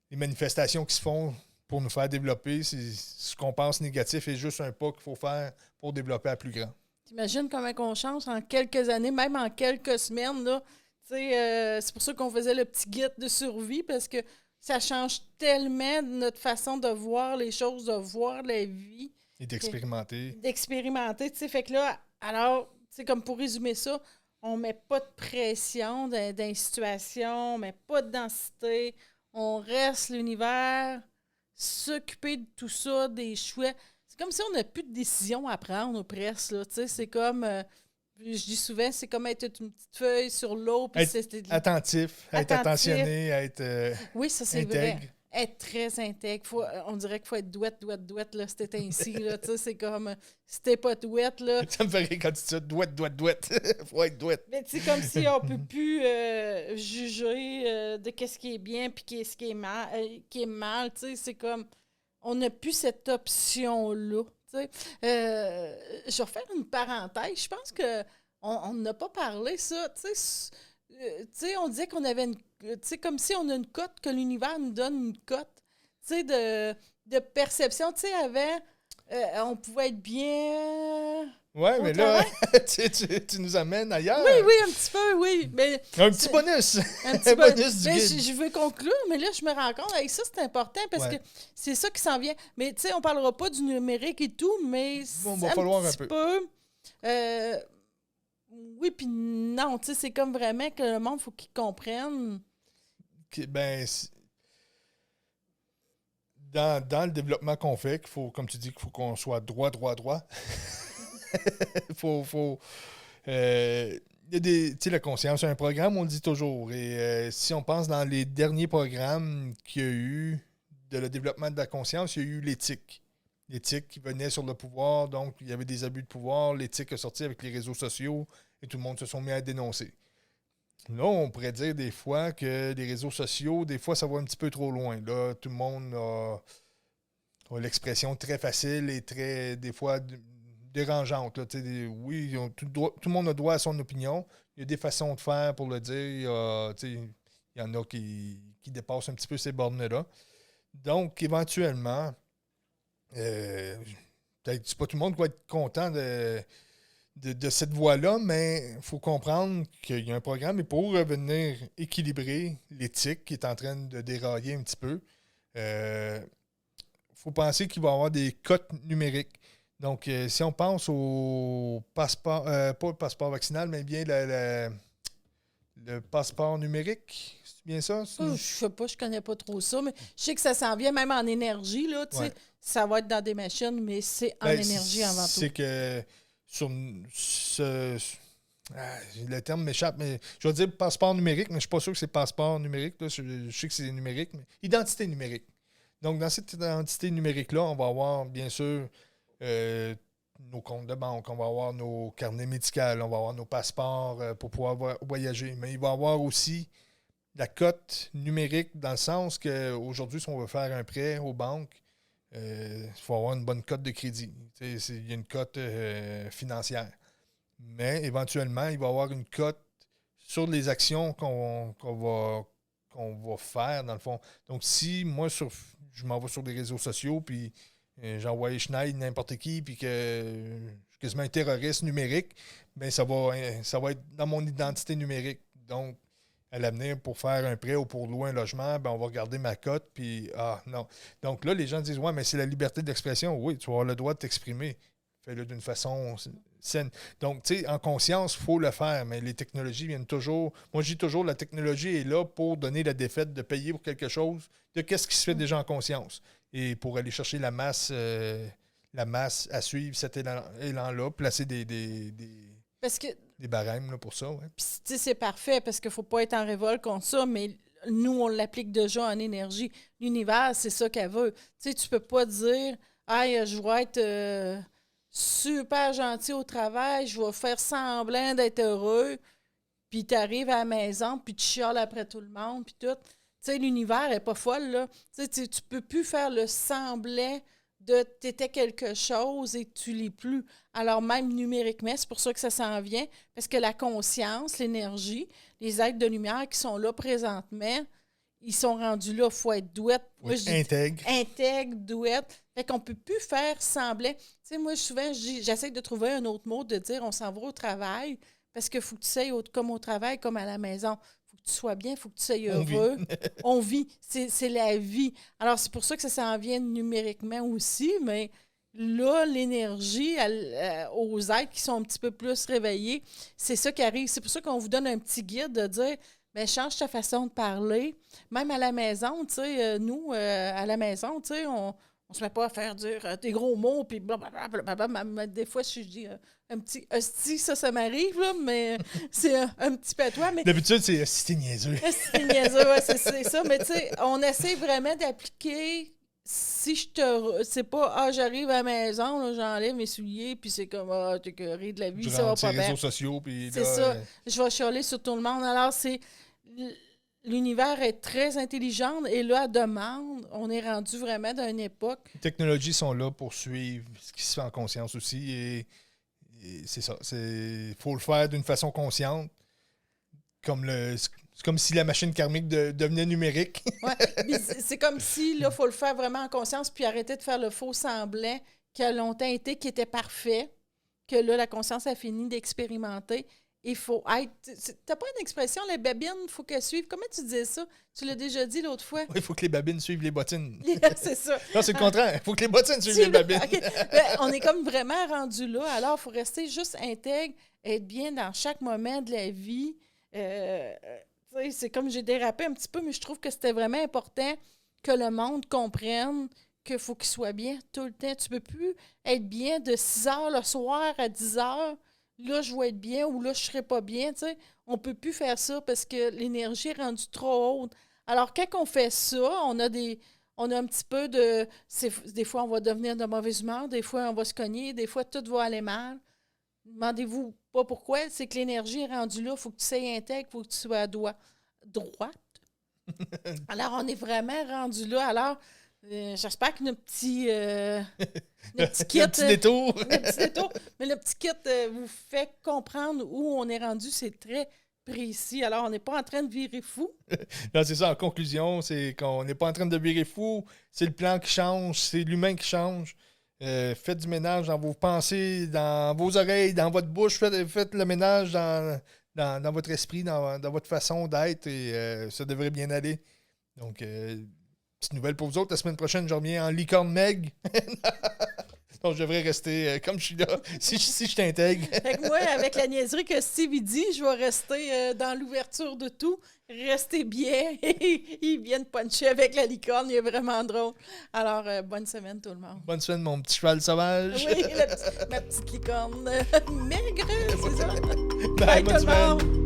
S1: manifestations qui se font pour nous faire développer. C'est ce qu'on pense négatif est juste un pas qu'il faut faire pour développer à plus grand.
S2: T'imagines comment on change en quelques années, même en quelques semaines, là. C'est pour ça qu'on faisait le petit guide de survie, parce que ça change tellement notre façon de voir les choses, de voir la vie.
S1: Et d'expérimenter.
S2: D'expérimenter, tu sais. Fait que là, alors, tu sais, comme pour résumer ça, on met pas de pression dans les situations, on met pas de densité, on reste l'univers, s'occuper de tout ça, des choix. C'est comme si on n'a plus de décision à prendre, presque, là, tu sais. C'est comme... je dis souvent, c'est comme être une petite feuille sur l'eau. Puis
S1: attentif, être attentionné, être
S2: oui, ça, c'est
S1: intègre.
S2: vrai. Être très intègre. On dirait qu'il faut être douette, là, c'était ainsi, là. Tu sais, c'est comme, si t'es pas douette, là...
S1: Ça me fait rire quand tu dis ça, douette. Faut être douette.
S2: Mais c'est comme si on peut plus juger de qu'est-ce qui est bien puis qu'est-ce qui est mal, tu sais. C'est comme, on n'a plus cette option-là. Je vais refaire une parenthèse. Je pense qu'on n'a pas parlé ça. On disait qu'on avait une... comme si on a une cote, que l'univers nous donne une cote de perception. Avant, on pouvait être bien...
S1: Oui, mais là, tu nous amènes ailleurs.
S2: Oui, un petit peu, oui. Mais
S1: un petit bonus.
S2: Un petit
S1: bonus du
S2: mais
S1: guide.
S2: je veux conclure, mais là, je me rends compte, avec ça, c'est important parce que c'est ça qui s'en vient. Mais tu sais, on parlera pas du numérique et tout, mais
S1: on va falloir un
S2: peu. Oui, puis non, tu sais, c'est comme vraiment que le monde, il faut qu'il comprenne.
S1: Dans le développement qu'on fait, comme tu dis, qu'il faut qu'on soit droit. Il y a la conscience, c'est un programme, on le dit toujours. Et si on pense dans les derniers programmes qu'il y a eu de le développement de la conscience, il y a eu l'éthique. L'éthique qui venait sur le pouvoir, donc il y avait des abus de pouvoir. L'éthique est sortie avec les réseaux sociaux et tout le monde se sont mis à dénoncer. Là, on pourrait dire des fois que les réseaux sociaux, des fois, ça va un petit peu trop loin. Là, tout le monde a l'expression très facile et très, des fois, dérangeante. Là. Oui, tout le monde a droit à son opinion. Il y a des façons de faire pour le dire. Il y en a qui dépassent un petit peu ces bornes-là. Donc, éventuellement, peut-être c'est pas tout le monde qui va être content de cette voie-là, mais il faut comprendre qu'il y a un programme et pour revenir équilibrer l'éthique qui est en train de dérailler un petit peu, il faut penser qu'il va y avoir des cotes numériques. Donc, si on pense au passeport, pas le passeport vaccinal, mais bien le passeport numérique, c'est bien ça?
S2: Je sais pas, je connais pas trop ça, mais je sais que ça s'en vient même en énergie, là, tu sais. Ça va être dans des machines, mais c'est en énergie avant tout.
S1: C'est que le terme m'échappe, mais je vais dire passeport numérique, mais je ne suis pas sûr que c'est passeport numérique. Là. Je sais que c'est numérique, mais identité numérique. Donc, dans cette identité numérique-là, on va avoir, bien sûr, nos comptes de banque, on va avoir nos carnets médicaux, on va avoir nos passeports pour pouvoir voyager. Mais il va y avoir aussi la cote numérique dans le sens qu'aujourd'hui, si on veut faire un prêt aux banques, il faut avoir une bonne cote de crédit. Il y a une cote financière. Mais éventuellement, il va y avoir une cote sur les actions qu'on va faire, dans le fond. Donc, si moi, je m'en vais sur les réseaux sociaux, puis j'envoie Schneid n'importe qui, puis que je suis quasiment un terroriste numérique, bien, ça va être dans mon identité numérique. Donc, à l'avenir, pour faire un prêt ou pour louer un logement, ben on va regarder ma cote, puis non. Donc là, les gens disent, ouais, mais c'est la liberté d'expression. Oui, tu vas avoir le droit de t'exprimer. Fais-le d'une façon saine. Donc, tu sais, en conscience, il faut le faire, mais les technologies viennent toujours... Moi, je dis toujours, la technologie est là pour donner la défaite, de payer pour quelque chose, de qu'est-ce qui se fait déjà en conscience. Et pour aller chercher la masse à suivre cet élan-là, placer
S2: Parce que...
S1: des barèmes là, pour ça. Ouais.
S2: Puis, c'est parfait parce qu'il ne faut pas être en révolte contre ça, mais nous, on l'applique déjà en énergie. L'univers, c'est ça qu'elle veut. Tu ne peux pas dire « Hey, je vais être super gentil au travail, je vais faire semblant d'être heureux. » Puis tu arrives à la maison, puis tu chiales après tout le monde, puis tout. sais, l'univers n'est pas folle, là. Tu peux plus faire le semblant de t'étais quelque chose et tu l'es plus. Alors, même numériquement, c'est pour ça que ça s'en vient, parce que la conscience, l'énergie, les êtres de lumière qui sont là présentement, ils sont rendus là, il faut être douette.
S1: Oui, intègre.
S2: Intègre, douette. Fait qu'on ne peut plus faire semblant. Tu sais, moi, souvent, j'essaie de trouver un autre mot, de dire on s'en va au travail, parce qu'il faut que tu sois comme au travail, comme à la maison. Il faut que tu sois bien, il faut que tu sois heureux. On vit. C'est la vie. Alors, c'est pour ça que ça s'en vient numériquement aussi, mais là, l'énergie aux êtres qui sont un petit peu plus réveillés, c'est ça qui arrive. C'est pour ça qu'on vous donne un petit guide de dire bien, change ta façon de parler. Même à la maison, tu sais, nous, à la maison, tu sais, on ne se met pas à faire dire des gros mots, puis blablabla. Des fois, je dis un petit hostie, ça m'arrive, là, mais c'est un petit patois. Mais
S1: d'habitude, c'est hostie niaiseux.
S2: Hostie niaiseux, ouais, c'est ça. Mais tu sais, on essaie vraiment d'appliquer. Si c'est pas, j'arrive à la maison, là, j'enlève mes souliers, puis c'est comme, t'es curé de la vie, ça va pas bien.
S1: Réseaux sociaux, puis
S2: c'est ça. Je vais chialer sur tout le monde. Alors, l'univers est très intelligent et là, à demande, on est rendu vraiment dans une époque.
S1: Les technologies sont là pour suivre ce qui se fait en conscience aussi, et c'est ça. Il faut le faire d'une façon consciente, c'est comme si la machine karmique devenait numérique.
S2: Ouais, c'est comme si, là, il faut le faire vraiment en conscience, puis arrêter de faire le faux semblant qui a longtemps été, qui était parfait, que là, la conscience a fini d'expérimenter. Il faut être... T'as pas une expression, les babines, il faut qu'elles suivent. Comment tu disais ça? Tu l'as déjà dit l'autre fois.
S1: Oui, il faut que les babines suivent les bottines.
S2: C'est ça.
S1: Non, c'est le contraire. Il faut que les bottines suivent les babines.
S2: Okay. Ben, on est comme vraiment rendu là. Alors, il faut rester juste intègre, être bien dans chaque moment de la vie. C'est comme j'ai dérapé un petit peu, mais je trouve que c'était vraiment important que le monde comprenne qu'il faut qu'il soit bien tout le temps. Tu peux plus être bien de 6 heures le soir à 10 heures. Là, je vais être bien ou là, je ne serai pas bien. T'sais. On ne peut plus faire ça parce que l'énergie est rendue trop haute. Alors, quand on fait ça, on a un petit peu de... Des fois, on va devenir de mauvaise humeur, des fois, on va se cogner, des fois, tout va aller mal. Demandez-vous pas pourquoi. C'est que l'énergie est rendue là. Il faut que tu sois intègre, il faut que tu sois droite. Alors, on est vraiment rendu là. Alors, j'espère que notre petit kit...
S1: le petit détour.
S2: Mais le petit kit vous fait comprendre où on est rendu. C'est très précis. Alors, on n'est pas en train de virer fou.
S1: Non, c'est ça. En conclusion, c'est qu'on n'est pas en train de virer fou. C'est le plan qui change. C'est l'humain qui change. Faites du ménage dans vos pensées, dans vos oreilles, dans votre bouche. Faites le ménage dans votre esprit, dans votre façon d'être, et ça devrait bien aller. Donc, petite nouvelle pour vous autres. La semaine prochaine, je reviens en licorne Meg. Donc, je devrais rester comme je suis là, si je t'intègre.
S2: Fait que moi, avec la niaiserie que Steve dit, je vais rester dans l'ouverture de tout. Restez bien. Il vient de puncher avec la licorne. Il est vraiment drôle. Alors, bonne semaine, tout le monde.
S1: Bonne semaine, mon petit cheval sauvage.
S2: Oui, ma petite licorne maigre, c'est ça?
S1: Bye, bonne semaine.